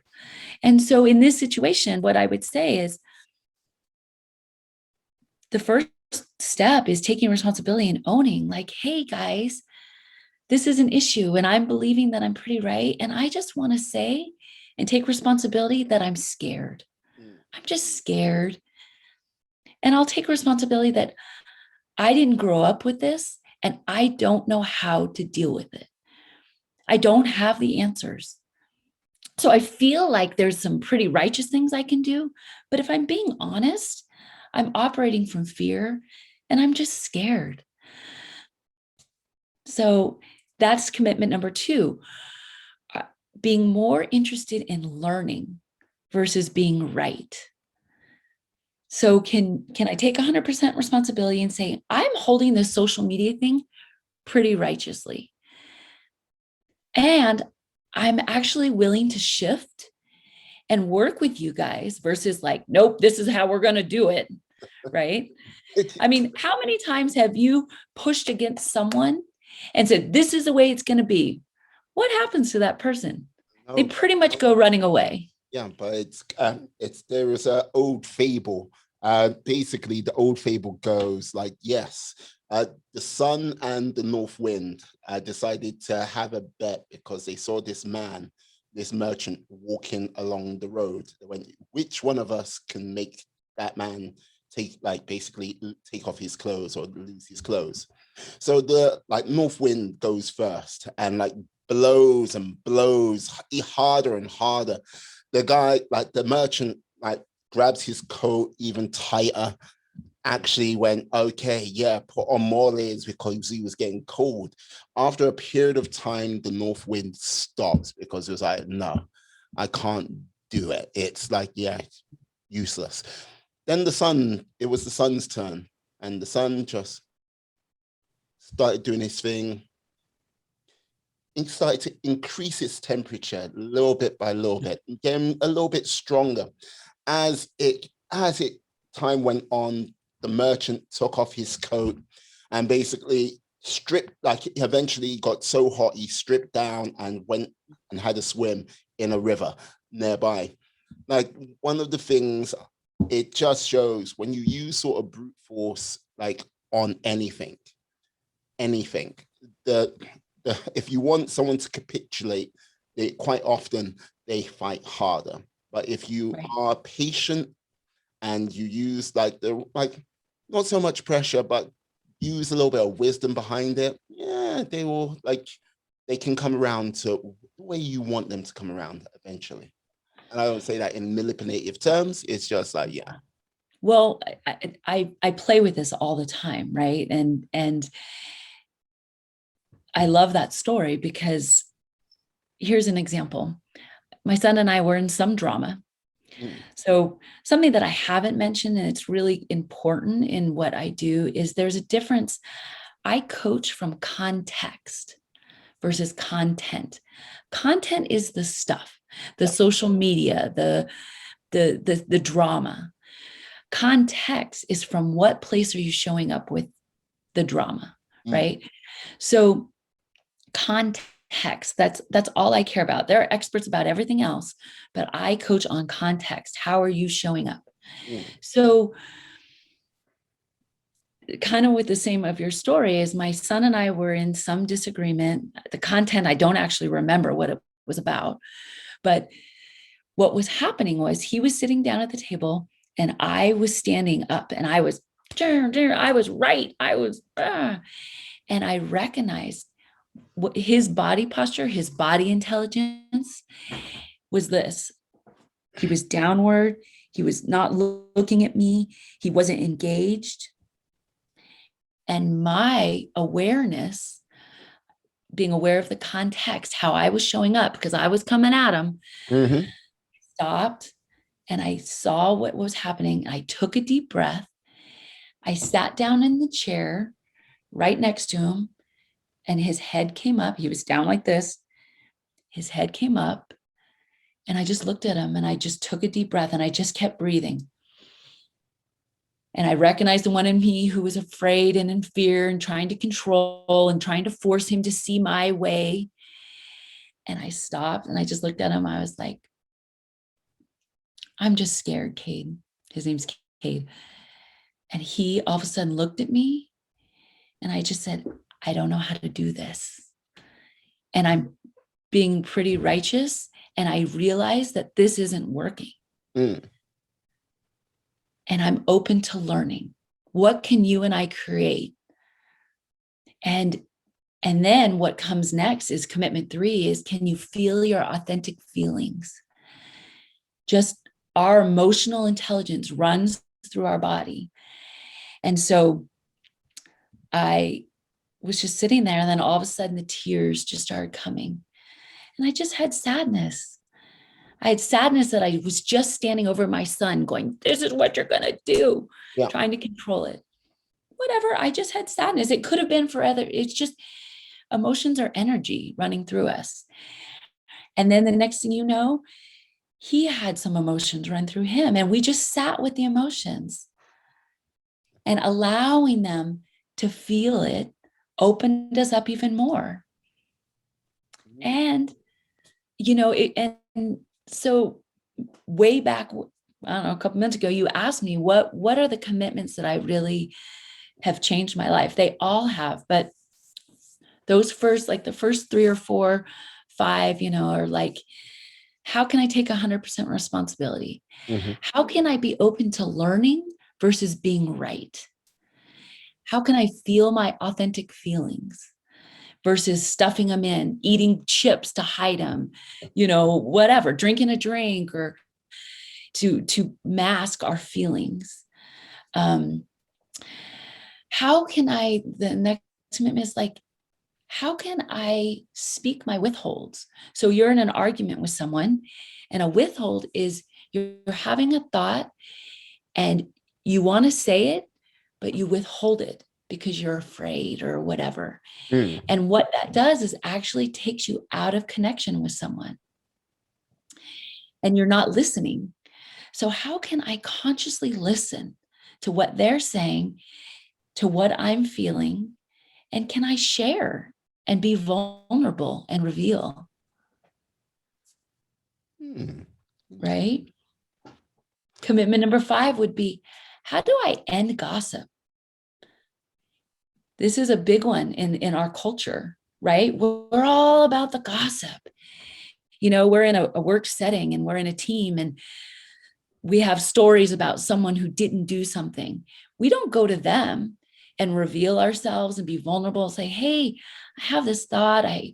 And so in this situation, what I would say is the first step is taking responsibility and owning, like, hey guys, this is an issue and I'm believing that I'm pretty right. And I just want to say and take responsibility that I'm scared. I'm just scared. And I'll take responsibility that I didn't grow up with this and I don't know how to deal with it. I don't have the answers. So I feel like there's some pretty righteous things I can do. But if I'm being honest, I'm operating from fear and I'm just scared. So that's commitment number two, being more interested in learning versus being right. So can I take 100% responsibility and say, I'm holding this social media thing pretty righteously. And I'm actually willing to shift and work with you guys versus like, nope, this is how we're going to do it. Right? I mean, how many times have you pushed against someone and said, this is the way it's going to be? What happens to that person? They pretty much go running away. Yeah, but there is an old fable Basically, the old fable goes like, yes, the sun and the north wind decided to have a bet because they saw this man, this merchant walking along the road. They went, which one of us can make that man basically take off his clothes or lose his clothes? So the north wind goes first and blows and blows harder and harder. The guy, the merchant, grabs his coat even tighter, actually went, okay, yeah, put on more layers because he was getting cold. After a period of time, the north wind stopped because it was like, no, I can't do it. It's yeah, useless. Then it was the sun's turn, and the sun just started doing his thing. It started to increase its temperature little bit by little bit, getting a little bit stronger. As time went on, the merchant took off his coat and basically stripped, he eventually got so hot he stripped down and went and had a swim in a river nearby. One of the things, it just shows when you use sort of brute force on anything, the if you want someone to capitulate, quite often they fight harder. But if you are patient and you use not so much pressure, but use a little bit of wisdom behind it, yeah, they will they can come around to the way you want them to come around eventually. And I don't say that in manipulative terms. It's just yeah. Well, I play with this all the time, right? And I love that story because here's an example. My son and I were in some drama. So something that I haven't mentioned, and it's really important in what I do, is there's a difference. I coach from context versus content. Content is the stuff, the social media, the drama. Context is from what place are you showing up with the drama, right? So context, that's all I care about. There are experts about everything else, but I coach on context. How are you showing up? So kind of with the same of your story is my son and I were in some disagreement. The content, I don't actually remember what it was about, but what was happening was he was sitting down at the table and I was standing up and I was right. And I recognized what his body posture, his body intelligence was this. He was downward. He was not looking at me. He wasn't engaged. And my awareness, being aware of the context, how I was showing up, because I was coming at him, stopped and I saw what was happening. I took a deep breath. I sat down in the chair right next to him and his head came up. He was down like this. His head came up and I just looked at him and I just took a deep breath and I just kept breathing. And I recognized the one in me who was afraid and in fear and trying to control and trying to force him to see my way. And I stopped and I just looked at him. I was like, I'm just scared, Cade. His name's Cade. And he all of a sudden looked at me and I just said, I don't know how to do this. And I'm being pretty righteous. And I realized that this isn't working. And I'm open to learning. What can you and I create? And then what comes next is commitment 3 is, can you feel your authentic feelings? Just our emotional intelligence runs through our body. And so I was just sitting there and then all of a sudden the tears just started coming. And I just had sadness. I had sadness that I was just standing over my son going, this is what you're going to do, trying to control it. Whatever. I just had sadness. It could have been for other. It's just emotions are energy running through us. And then the next thing you know, he had some emotions run through him. And we just sat with the emotions and allowing them to feel it opened us up even more. And, and so way back I don't know, a couple minutes ago, you asked me what are the commitments that I really have changed my life. They all have, but those first, like the first 3 or 4, 5, are like, how can I take 100% responsibility? Mm-hmm. How can I be open to learning versus being right? How can I feel my authentic feelings versus stuffing them in, eating chips to hide them, whatever, drinking a drink or to mask our feelings? How can the next commitment is like, how can I speak my withholds? So you're in an argument with someone, and a withhold is you're having a thought and you want to say it, but you withhold it because you're afraid or whatever. Mm. And what that does is actually takes you out of connection with someone and you're not listening. So how can I consciously listen to what they're saying, to what I'm feeling, and can I share and be vulnerable and reveal? Right? Commitment number 5 would be, how do I end gossip? This is a big one in our culture, right? We're all about the gossip. We're in a work setting and we're in a team and we have stories about someone who didn't do something. We don't go to them and reveal ourselves and be vulnerable and say, hey, I have this thought. I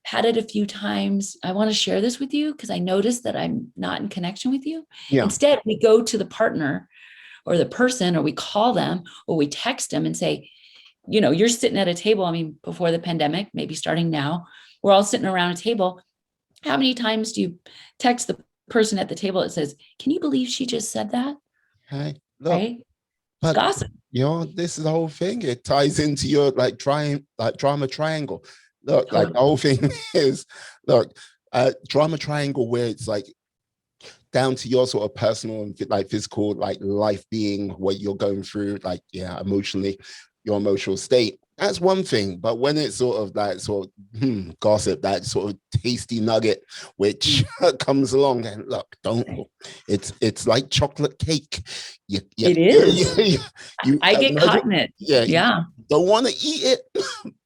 had it a few times. I want to share this with you because I noticed that I'm not in connection with you. Yeah. Instead, we go to the partner or the person, or we call them or we text them and say, you're sitting at a table. I mean, before the pandemic, maybe starting now, we're all sitting around a table. How many times do you text the person at the table that says, can you believe she just said that? Hey, look, Right? but Gossip. this is the whole thing. It ties into your drama triangle. Look, Totally. like the whole thing is, look, drama triangle where it's like down to your sort of personal and like physical, like life being what you're going through, like, yeah, emotionally, your emotional state. That's one thing. But when it's sort of that sort of gossip, that sort of tasty nugget, which comes along, and look, it's like chocolate cake. It is. I get caught in it. Yeah. Yeah. You don't want to eat it,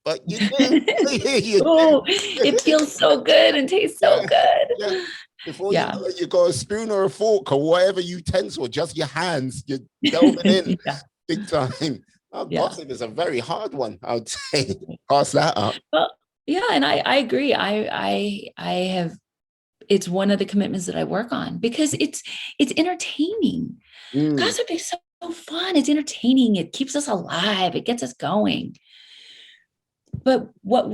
but you do. Oh, it feels so good and tastes so good. Yeah. Before Yeah. you got a spoon or a fork or whatever utensil, just your hands, you're delving in big time. Oh, gossip is a very hard one, I would say. Pass that up. Well, yeah, and I agree. I have, it's one of the commitments that I work on because it's entertaining. Gossip is so fun. It's entertaining. It keeps us alive. It gets us going. But what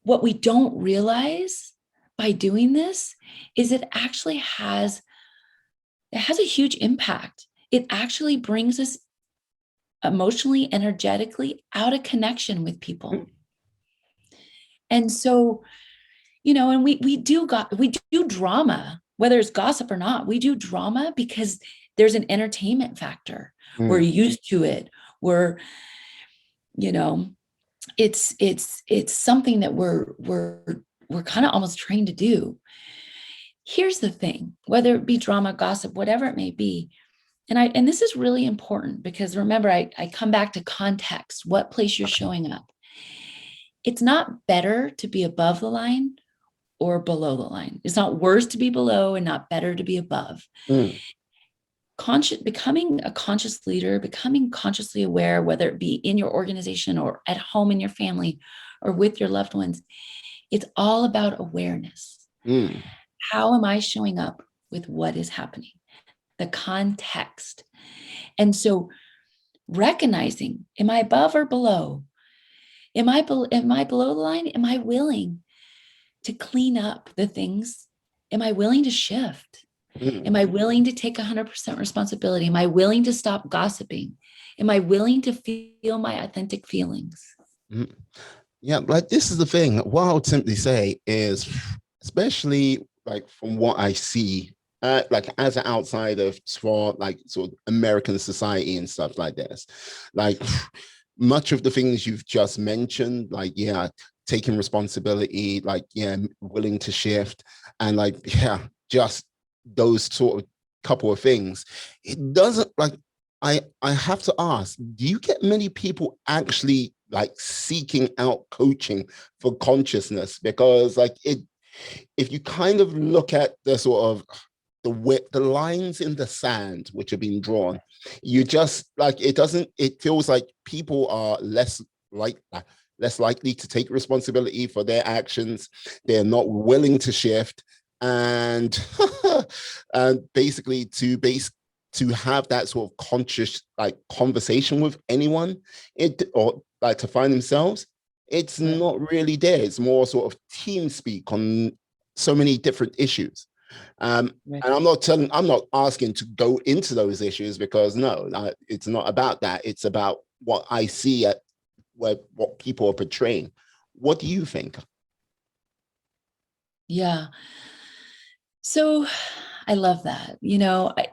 what we don't realize by doing this is it actually has a huge impact. It actually brings us emotionally, energetically out of connection with people. And so, and we do drama, whether it's gossip or not. We do drama because there's an entertainment factor. We're used to it. We're, it's something that we're kind of almost trained to do. Here's the thing, whether it be drama, gossip, whatever it may be. And this is really important because remember, I come back to context, what place you're showing up. It's not better to be above the line or below the line. It's not worse to be below and not better to be above. Becoming a conscious leader, becoming consciously aware, whether it be in your organization or at home in your family or with your loved ones, it's all about awareness. How am I showing up with what is happening? The context. And so recognizing, am I above or below? Am I below the line? Am I willing to clean up the things? Am I willing to shift? Am I willing to take 100% responsibility? Am I willing to stop gossiping? Am I willing to feel my authentic feelings? Yeah, like this is the thing. What I would simply say is, especially like from what I see, like as an outsider for like sort of American society and stuff like this, like much of the things you've just mentioned, like, yeah, taking responsibility, like, yeah, willing to shift, and like, yeah, just those sort of couple of things. It doesn't like I have to ask, do you get many people actually like seeking out coaching for consciousness? Because like if you kind of look at the sort of the lines in the sand which are being drawn, you just like it feels like people are less likely to take responsibility for their actions. They're not willing to shift, and and basically to have that sort of conscious like conversation with anyone, or like to find themselves, it's not really there. It's more sort of team speak on so many different issues. And I'm not asking to go into those issues, because no, it's not about that. It's about what I see at what people are portraying. What do you think? Yeah. So I love that.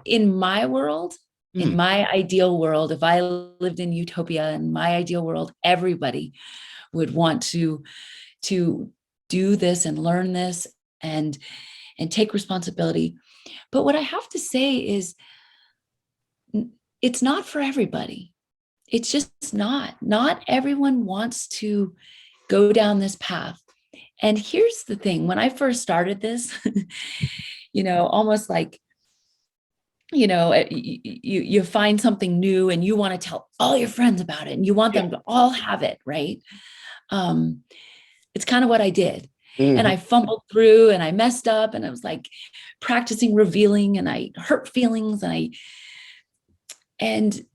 In my world, in my ideal world, if I lived in utopia, in my ideal world, everybody would want to do this and learn this and take responsibility. But what I have to say is it's not for everybody. It's just not everyone wants to go down this path. And here's the thing, when I first started this, almost like, you find something new and you want to tell all your friends about it and you want them to all have it, right? It's kind of what I did. And I fumbled through and I messed up and I was like practicing revealing and I hurt feelings and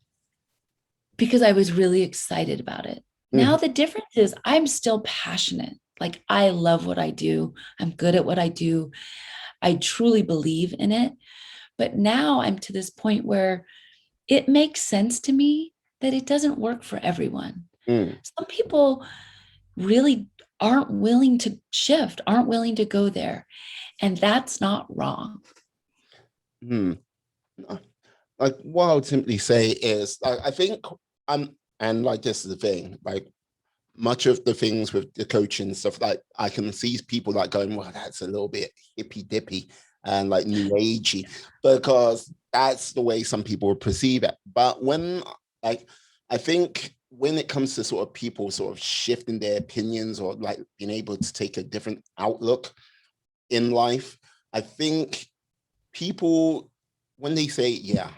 because I was really excited about it. Now the difference is I'm still passionate. Like I love what I do. I'm good at what I do. I truly believe in it. But now I'm to this point where it makes sense to me that it doesn't work for everyone. Some people really aren't willing to shift, aren't willing to go there. And that's not wrong. Like what I would simply say is, like, I think and like this is the thing, like much of the things with the coaching stuff, like I can see people like going, well, that's a little bit hippy dippy and like new agey, because that's the way some people perceive it. But when like I think when it comes to sort of people sort of shifting their opinions or like being able to take a different outlook in life, I think people, when they say, yeah,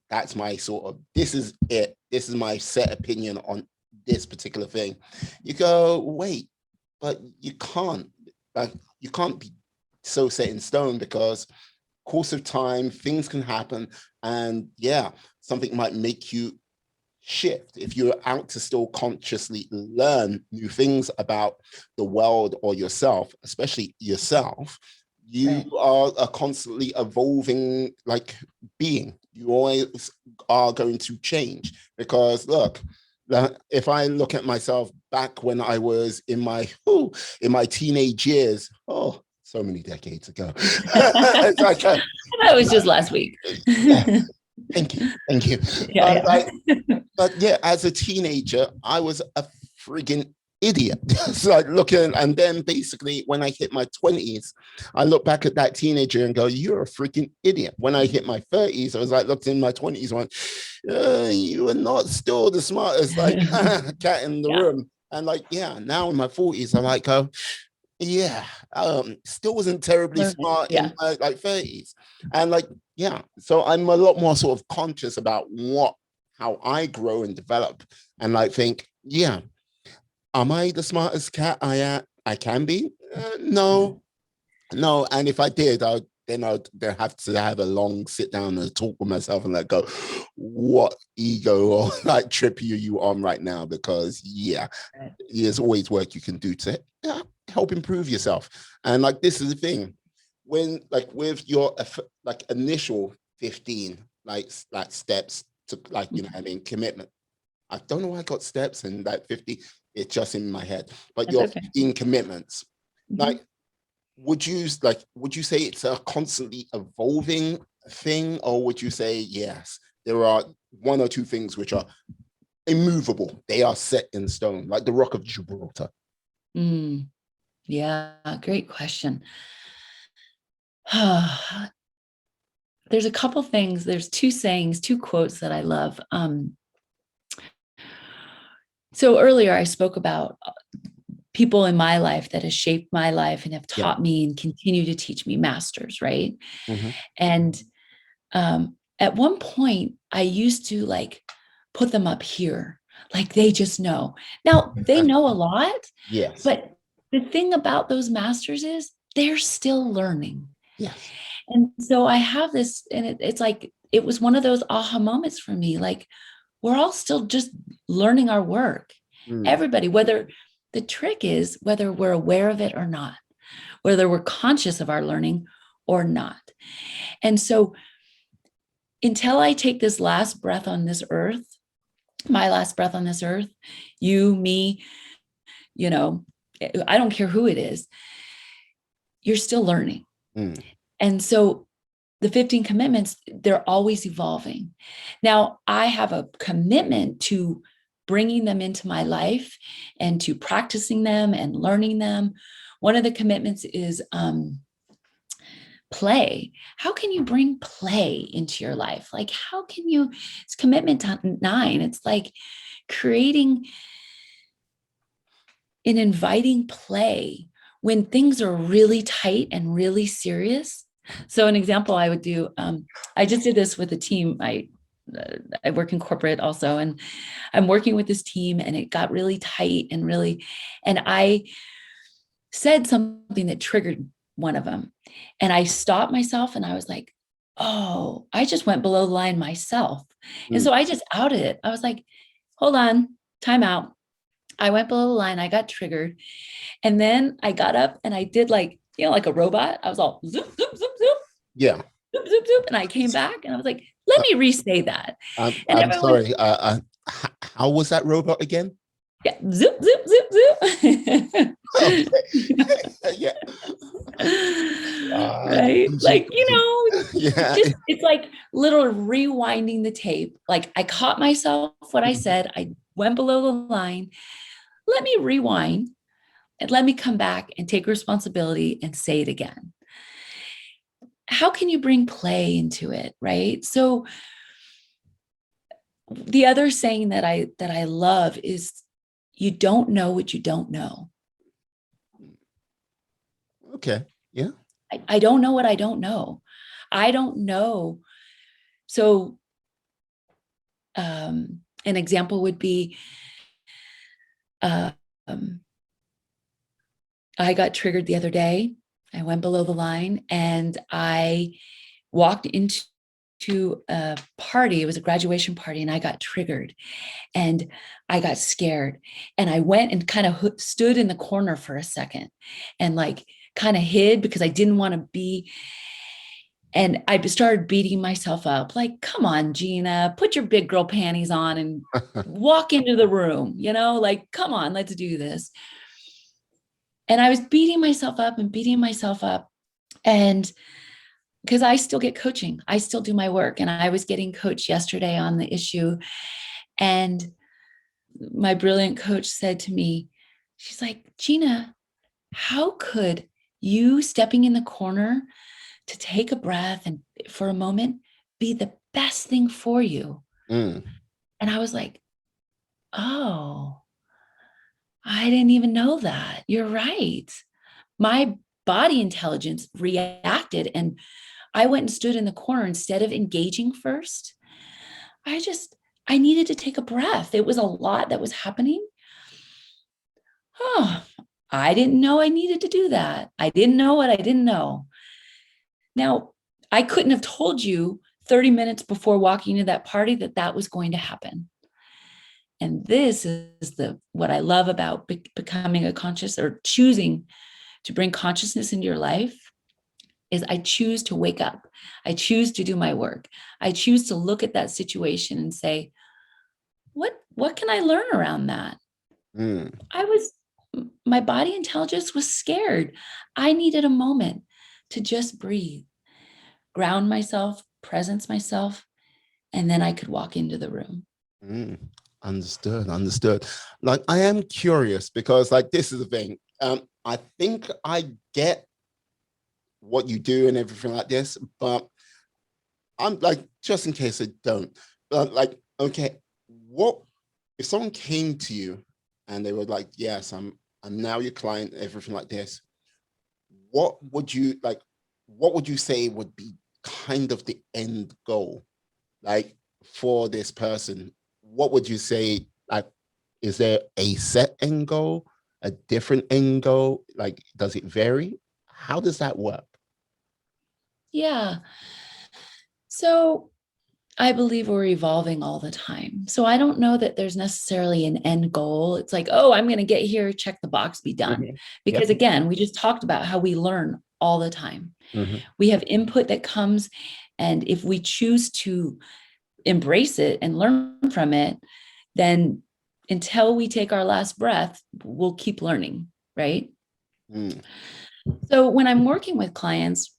that's my sort of, this is it, this is my set opinion on this particular thing, you go, wait, but you can't be so set in stone, because course of time, things can happen, and yeah, something might make you shift. If you're out to still consciously learn new things about the world or yourself, especially yourself, you are a constantly evolving like being. You always are going to change, because look, if I look at myself back when I was in my teenage years, so many decades ago. It's like that was just last week. Yeah. Thank you. Yeah, but yeah, as a teenager, I was a friggin' idiot. So like looking, and then basically when I hit my 20s, I look back at that teenager and go, you're a freaking idiot. When I hit my 30s, I was like, looked in my 20s and went, you are not still the smartest like cat in the room. And like, yeah, now in my 40s, I'm like, yeah, still wasn't terribly smart in my like 30s. And like, yeah, so I'm a lot more sort of conscious about how I grow and develop, and like think, yeah, am I the smartest cat I can be? No. And if I did, I'd have to have a long sit down and talk with myself and like go, what ego or like trip are you on right now? Because yeah, there's always work you can do to help improve yourself. And like this is the thing, when like with your like initial 15 like steps to like, you know what I mean, commitment. I don't know why I got steps and like 50, it's just in my head. But your 15 commitments, like would you say it's a constantly evolving thing, or would you say yes, there are one or two things which are immovable, they are set in stone, like the Rock of Gibraltar? Yeah, great question. There's a couple things. There's two sayings, two quotes that I love. So earlier I spoke about people in my life that have shaped my life and have Yeah. taught me and continue to teach me, masters, right? Mm-hmm. And at one point, I used to like put them up here, like they just know. Now they know a lot, Yes. but the thing about those masters is they're still learning. Yes. And so I have this, and it's like, it was one of those aha moments for me. Like, we're all still just learning our work. Mm. Everybody, whether the trick is whether we're aware of it or not, whether we're conscious of our learning or not. And so until I take this last breath on this earth, my last breath on this earth, you, me, you know, I don't care who it is, you're still learning. Mm. And so the 15 commitments, they're always evolving. Now, I have a commitment to bringing them into my life and to practicing them and learning them. One of the commitments is play. How can you bring play into your life? Like, how can you? It's commitment 9. It's like creating and inviting play when things are really tight and really serious. So an example I would do, I just did this with a team. I work in corporate also, and I'm working with this team, and it got really tight and really, and I said something that triggered one of them, and I stopped myself, and I was like, oh, I just went below the line myself. And Mm. so I just outed it. I was like, hold on, time out. I went below the line. I got triggered. And then I got up and I did like, like a robot. I was all zoop, zoop, zoop, zoop, Yeah. zoop, zoop, zoop. And I came back and I was like, let me re-say that. And I'm everyone, sorry. How was that robot again? yeah, zoop, zoop, zoop, zoop. Okay. Yeah. Right? Like, Yeah. it's like literally rewinding the tape. Like I caught myself what I said. I went below the line. Let me rewind and let me come back and take responsibility and say it again. How can you bring play into it, right? So the other saying that I love is, you don't know what you don't know. Okay. Yeah. I don't know what I don't know. I don't know. So an example would be, uh, um, I got triggered the other day. I went below the line and I walked into a party. It was a graduation party, and I got triggered and I got scared. And I went and kind of stood in the corner for a second and like kind of hid because I didn't want to be. And I started beating myself up like, come on, Gina, put your big girl panties on and walk into the room, like, come on, let's do this. And I was beating myself up and beating myself up. And because I still get coaching, I still do my work. And I was getting coached yesterday on the issue. And my brilliant coach said to me, she's like, Gina, how could you stepping in the corner to take a breath and for a moment be the best thing for you? Mm. And I was like, oh, I didn't even know that. You're right. My body intelligence reacted, and I went and stood in the corner instead of engaging first. I needed to take a breath. It was a lot that was happening. Oh, I didn't know I needed to do that. I didn't know what I didn't know. Now, I couldn't have told you 30 minutes before walking to that party that was going to happen. And this is what I love about becoming a conscious, or choosing to bring consciousness into your life, is I choose to wake up. I choose to do my work. I choose to look at that situation and say, what can I learn around that? Mm. My body intelligence was scared. I needed a moment to just breathe, ground myself, presence myself, and then I could walk into the room. Mm. Understood. Like, I am curious because, like, this is the thing. I think I get what you do and everything like this, but I'm like, just in case I don't, like, okay, what if someone came to you and they were like, yes, I'm now your client, everything like this, what would you like, what would you say would be kind of the end goal, like, for this person? What would you say, like, is there a set end goal, a different end goal? Like, does it vary? How does that work? Yeah. So I believe we're evolving all the time. So I don't know that there's necessarily an end goal. It's like, oh, I'm going to get here, check the box, be done. Mm-hmm. Because Yep. again, we just talked about how we learn all the time. Mm-hmm. We have input that comes, and if we choose to embrace it and learn from it, then until we take our last breath, we'll keep learning, right? Mm. So when I'm working with clients,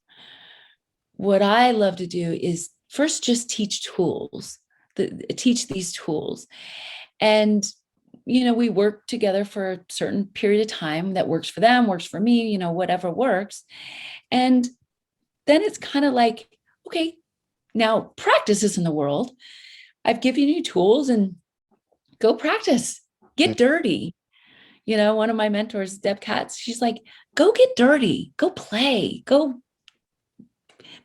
what I love to do is first just teach tools, teach these tools. And, we work together for a certain period of time that works for them, works for me, whatever works. And then it's kind of like, okay, now practice this in the world. I've given you tools and go practice, get dirty. One of my mentors, Deb Katz, she's like, go get dirty, go play, go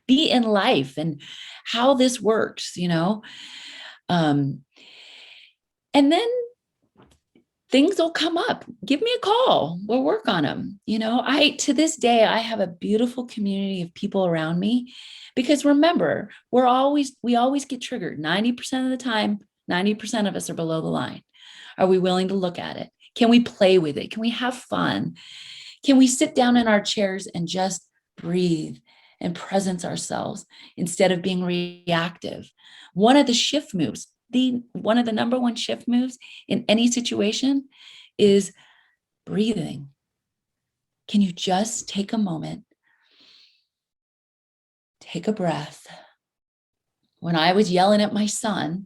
be in life and how this works. And then things will come up. Give me a call. We'll work on them. To this day, I have a beautiful community of people around me, because remember, we always get triggered. 90% of the time, 90% of us are below the line. Are we willing to look at it? Can we play with it? Can we have fun? Can we sit down in our chairs and just breathe and presence ourselves instead of being reactive? One of the shift moves, one of the number one shift moves in any situation is breathing. Can you just take a moment, take a breath? When I was yelling at my son,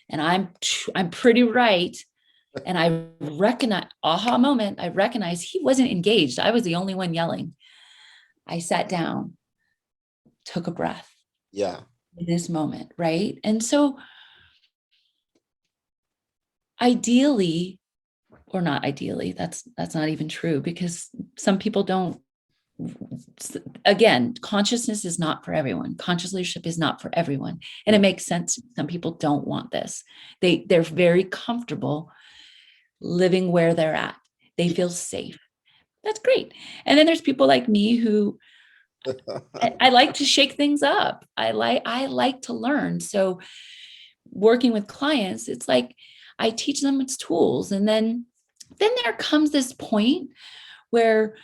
and I'm pretty right, and I recognize, aha moment, I recognize he wasn't engaged. I was the only one yelling. I sat down, took a breath. Yeah. In this moment, right? And so ideally, or not ideally, that's not even true, because some people don't. Again, consciousness is not for everyone. Conscious leadership is not for everyone. And it makes sense. Some people don't want this. They're very comfortable living where they're at. They feel safe. That's great. And then there's people like me who I like to shake things up. I like to learn. So working with clients, it's like I teach them its tools. And then there comes this point where,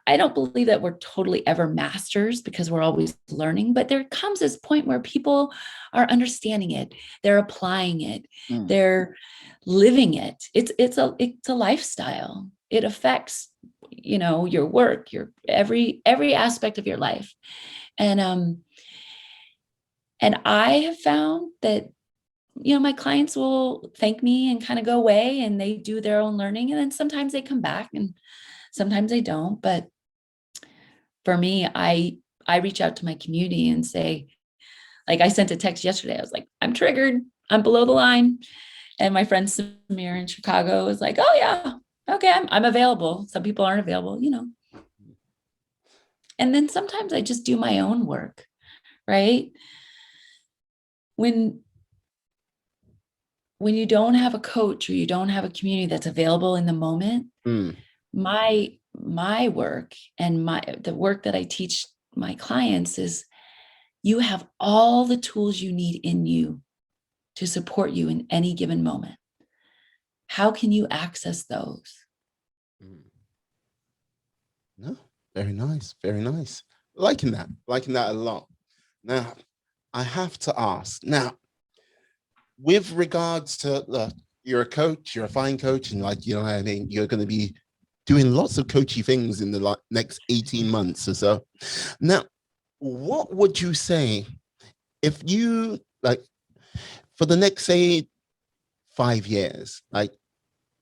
I don't believe that we're totally ever masters, because we're always learning, but there comes this point where people are understanding it. They're applying it. They're living it. It's a lifestyle. It affects, your work, your every aspect of your life. And I have found that, my clients will thank me and kind of go away and they do their own learning. And then sometimes they come back and sometimes they don't. But for me, I reach out to my community and say, like, I sent a text yesterday. I was like, I'm triggered. I'm below the line. And my friend Samir in Chicago was like, oh yeah, okay, I'm available. Some people aren't available, And then sometimes I just do my own work, right? When you don't have a coach or you don't have a community that's available in the moment, my work and the work that I teach my clients is, you have all the tools you need in you to support you in any given moment. How can you access those? No, very nice, very nice. Liking that a lot. Now, I have to ask, now, with regards to you're a coach, you're a fine coach, and like, what I mean, you're going to be doing lots of coachy things in the next 18 months or so. Now, what would you say if you, like, for the next, say, 5 years, like,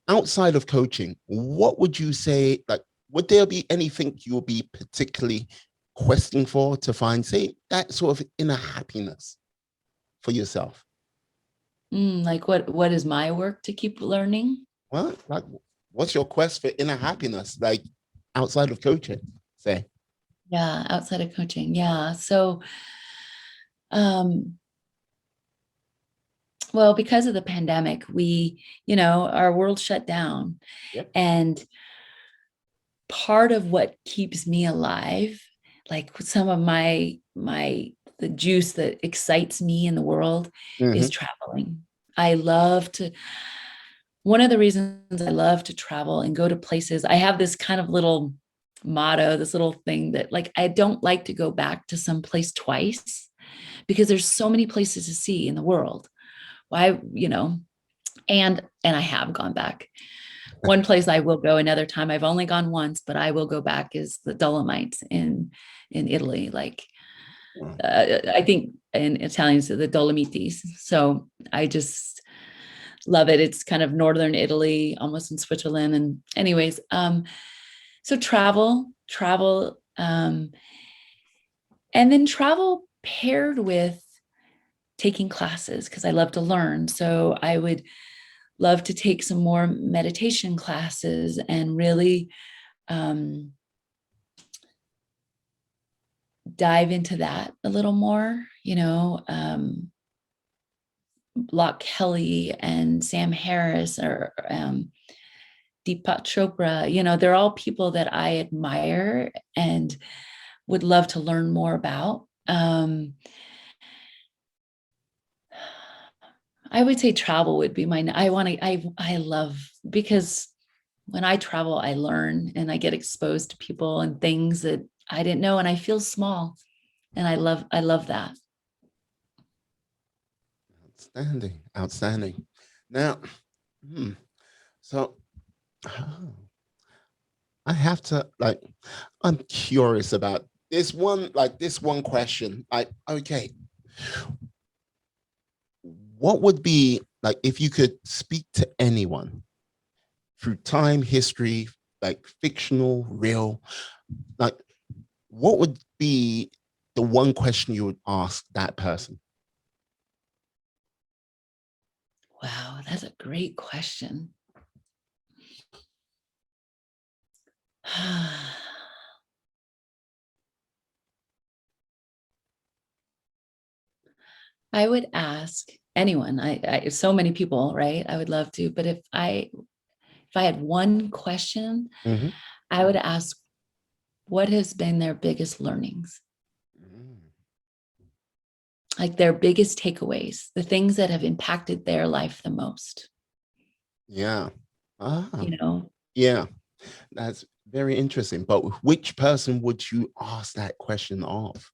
outside of coaching, what would you say, like, would there be anything you'll be particularly questing for to find, say, that sort of inner happiness for yourself? Like what is my work to keep learning? Well, like, what's your quest for inner happiness, like outside of coaching, say? Yeah, outside of coaching. Yeah. So, um, well, because of the pandemic, our world shut down. Yep. And part of what keeps me alive, like some of the juice that excites me in the world is Mm-hmm. traveling. I love to, one of the reasons I love to travel and go to places, I have this kind of little motto, this little thing that like, I don't like to go back to some place twice because there's so many places to see in the world. Why, and I have gone back. One place I will go another time, I've only gone once, but I will go back, is the Dolomites in Italy. Like I think in Italian it's the Dolomites. So I just love it. It's kind of northern Italy, almost in Switzerland. And anyways, so travel, and then travel paired with taking classes because I love to learn. So I would love to take some more meditation classes and really dive into that a little more, Locke Kelly and Sam Harris or Deepak Chopra, they're all people that I admire and would love to learn more about. I would say travel would be I love, because when I travel, I learn and I get exposed to people and things that I didn't know, and I feel small. And I love that. Outstanding, outstanding. Now, so I have to, like, I'm curious about this one question. Like, okay, what would be like if you could speak to anyone through time, history, like fictional, real, like, what would be the one question you would ask that person? Wow, that's a great question. I would ask anyone. So many people, right? I would love to, but if I had one question, Mm-hmm. I would ask, what has been their biggest learnings? Like their biggest takeaways, the things that have impacted their life the most, Yeah. Ah, you know? yeah. That's very interesting. But which person would you ask that question of?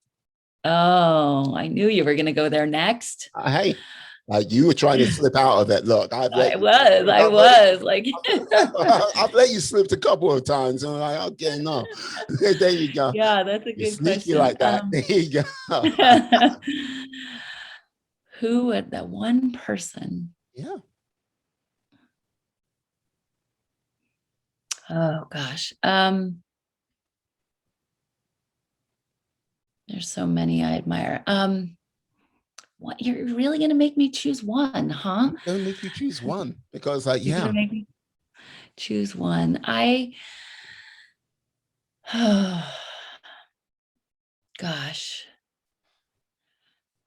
Oh, I knew you were going to go there next. Hey, you were trying to slip out of it. Look, I was like, I've let you slip a couple of times. And I'm like, okay, no. There you go. yeah, that's a You're good sneaky question. like that. There you go. Who would that one person? Yeah. Oh gosh. There's so many I admire. What, you're really gonna make me choose one, huh? I'm gonna make you choose one because, You're yeah. gonna make me choose one. Oh gosh.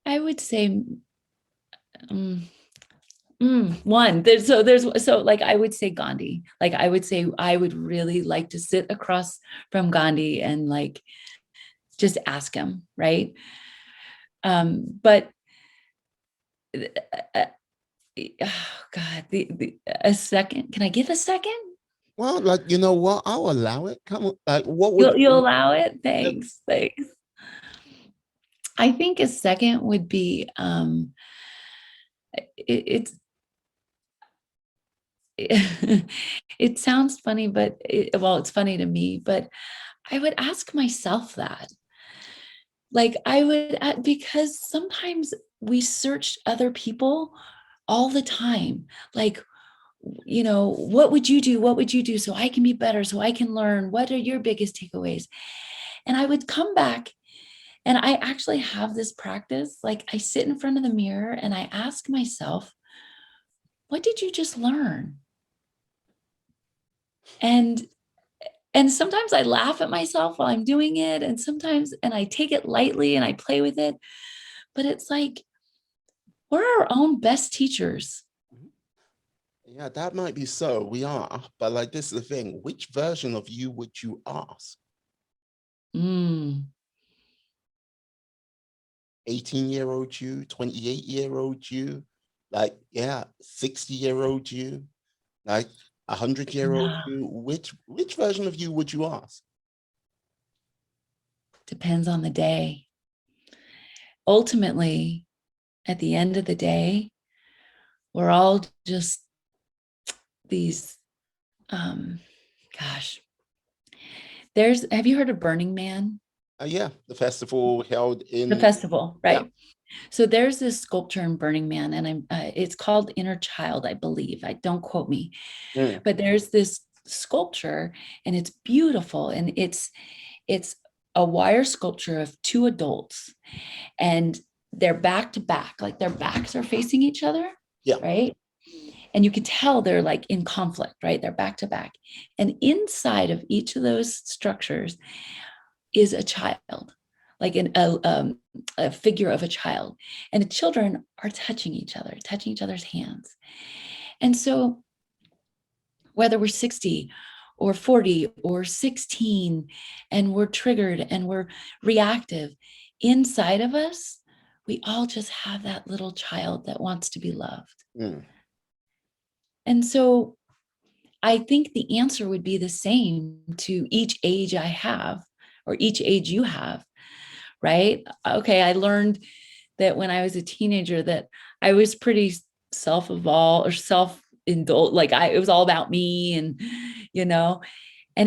I would say one. So like I would say Gandhi. Like I would say I would really like to sit across from Gandhi and like just ask him, right? But oh God, a second. Can I give a second? Well, like, you know what? I'll allow it. Come on. Like, what would You'll allow it? yeah. Thanks. I think a second would be it's it sounds funny, but it's funny to me, but I would ask myself that. Like I would, because sometimes we search other people all the time. Like, what would you do? What would you do so I can be better, so I can learn? What are your biggest takeaways? And I would come back, and I actually have this practice. Like, I sit in front of the mirror and I ask myself, what did you just learn? And sometimes I laugh at myself while I'm doing it. And I take it lightly and I play with it. But it's like, we're our own best teachers. Yeah, that might be so. We are. But like, this is the thing. Which version of you would you ask? 18-year-old you, 28-year-old you, like, yeah, 60-year-old you, like 100-year-old Yeah. you. Which version of you would you ask? Depends on the day. Ultimately, at the end of the day, we're all just these, gosh, have you heard of Burning Man? Yeah, the festival held The in, festival, yeah. right? So there's this sculpture in Burning Man, and it's called Inner Child, I believe. I don't quote me, Mm, but there's this sculpture, and it's beautiful, and it's a wire sculpture of two adults, and they're back to back, like their backs are facing each other, yeah. right? And you can tell they're like in conflict, right? They're back to back, and inside of each of those structures is a child, like a figure of a child, and the children are touching each other, touching each other's hands. And so whether we're 60 or 40 or 16 and we're triggered and we're reactive, inside of us, we all just have that little child that wants to be loved. Mm, And so I think the answer would be the same to each age I have, or each age you have, right? Okay, I learned that when I was a teenager that I was pretty self-evolved or self-indulged, like it was all about me, and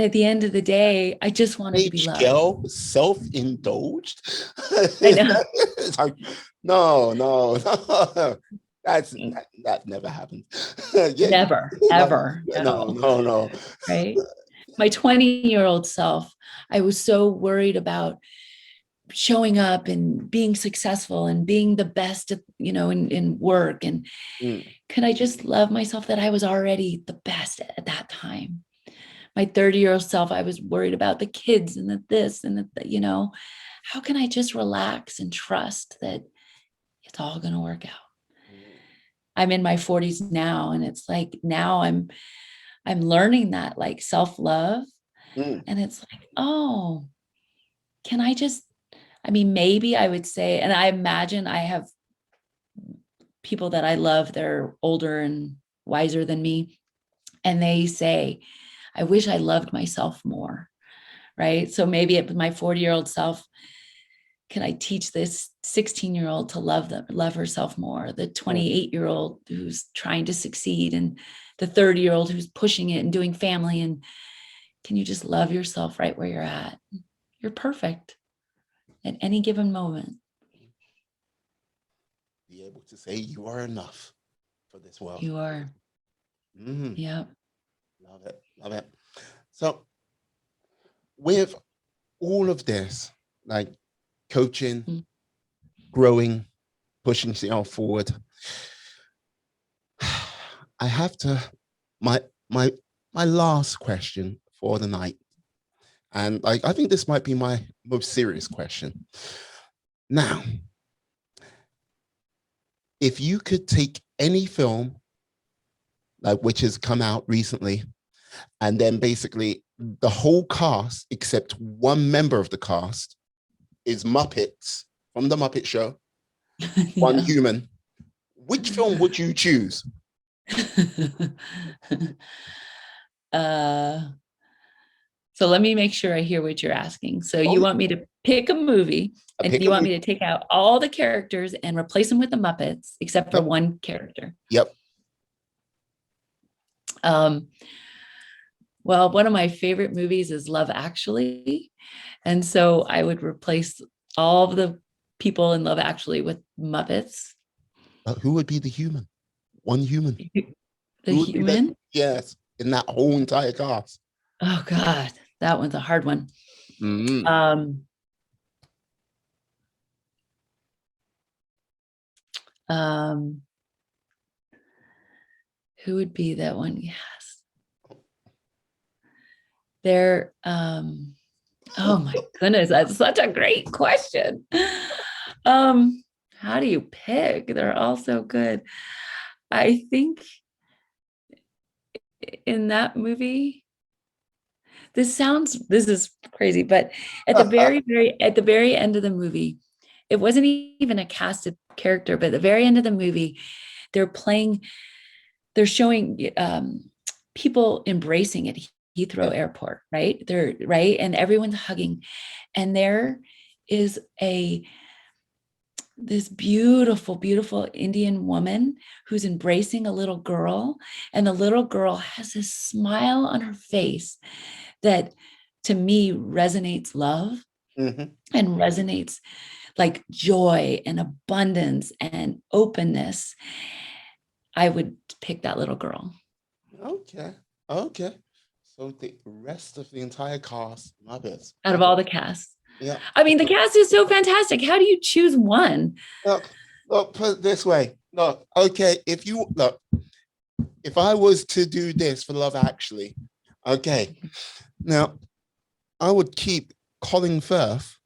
at the end of the day, I just wanted to be age loved. girl, self-indulged. I know. It's like, no, no, no. That never happened. Yeah, Never, no, ever, no, no, no, no. right? My 20-year-old self, I was so worried about showing up and being successful and being the best at, in work. And Mm, could I just love myself that I was already the best at that time? My 30-year-old self, I was worried about the kids and this and how can I just relax and trust that it's all going to work out? I'm in my 40s now, and it's like now I'm learning that, like, self-love, mm, and it's like, oh, can I just, maybe I would say, and I imagine I have people that I love, they're older and wiser than me, and they say, I wish I loved myself more, right? So maybe at my 40-year-old self, can I teach this 16-year-old to love herself more, the mm. 28-year-old who's trying to succeed, and the 30-year-old who's pushing it and doing family? And can you just love yourself right where you're at? You're perfect at any given moment. Be able to say you are enough for this world. You are. Mm, Yeah. love it, love it. So with all of this, like coaching, Mm. growing, pushing yourself forward, I have to, my my my last question for the night, and like I think this might be my most serious question. Now, if you could take any film like which has come out recently, and then basically the whole cast except one member of the cast is Muppets from the Muppet Show, one Yeah. human, which film would you choose? uh, so let me make sure I hear what you're asking. So Oh, you want me to pick a movie, I and pick you a want movie. me to take out all the characters and replace them with the Muppets, except for Yep, one character. yep. Um, well, one of my favorite movies is Love Actually. And so I would replace all of the people in Love Actually with Muppets. But who would be the human? One human. The Who would be the, human? yes, in that whole entire cast? Oh God, that one's a hard one. Mm. Um, who would be that one? Yes. They're oh my goodness, that's such a great question. How do you pick? They're all so good. I think in that movie, this is crazy, but at the very end of the movie, it wasn't even a casted character, but at the very end of the movie, they're showing people embracing at Heathrow Airport, right? They're right, and everyone's hugging, and there is this beautiful, beautiful Indian woman who's embracing a little girl, and the little girl has this smile on her face that to me resonates love and resonates like joy and abundance and openness. I would pick that little girl. Okay. So the rest of the entire cast, my best. Out of all the cast. Yeah. I mean, the cast is so fantastic. How do you choose one? Look, put it this way. Look, okay, if I was to do this for Love Actually, okay, now I would keep Colin Firth,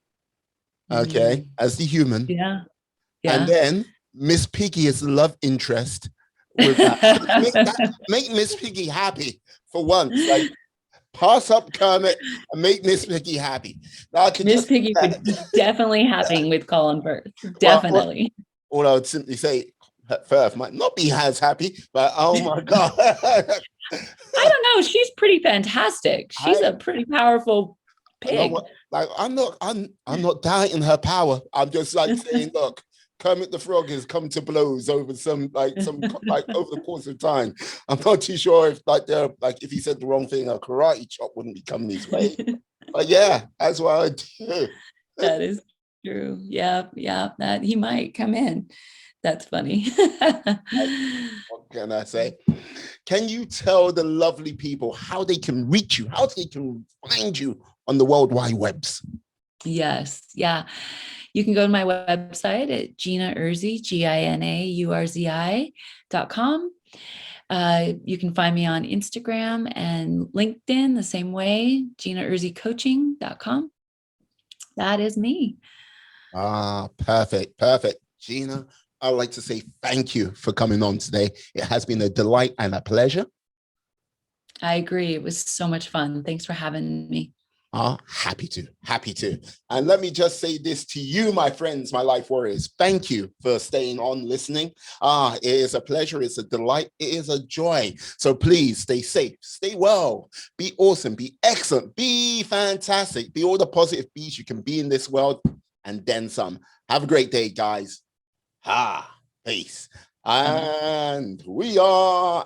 okay, as the human. Yeah. And then Miss Piggy as the love interest. With that. Make Miss Piggy happy for once. Like, pass up Kermit and make Miss Piggy happy. Now, Miss Piggy would be definitely happy with Colin Firth. Definitely. Or I would simply say Firth might not be as happy, but oh my God. I don't know. She's pretty fantastic. She's a pretty powerful pig. Like, I'm not doubting her power. I'm just like saying, look, Kermit the Frog has come to blows over some over the course of time. I'm not too sure if if he said the wrong thing, a karate chop wouldn't be coming his way. But yeah, that's what I do. That is true. Yeah, that he might come in. That's funny. What can I say? Can you tell the lovely people how they can reach you, how they can find you on the World Wide Webs? Yes. Yeah. You can go to my website at Gina Urzi, GinaUrzi.com. You can find me on Instagram and LinkedIn the same way, GinaUrziCoaching.com. That is me. Perfect. Gina, I'd like to say thank you for coming on today. It has been a delight and a pleasure. I agree. It was so much fun. Thanks for having me. Happy to. And let me just say this to you, my friends, my life warriors. Thank you for staying on, listening. It is a pleasure. It's a delight. It is a joy. So please stay safe, stay well, be awesome, be excellent, be fantastic, be all the positive bees you can be in this world and then some. Have a great day, guys. Peace. And we are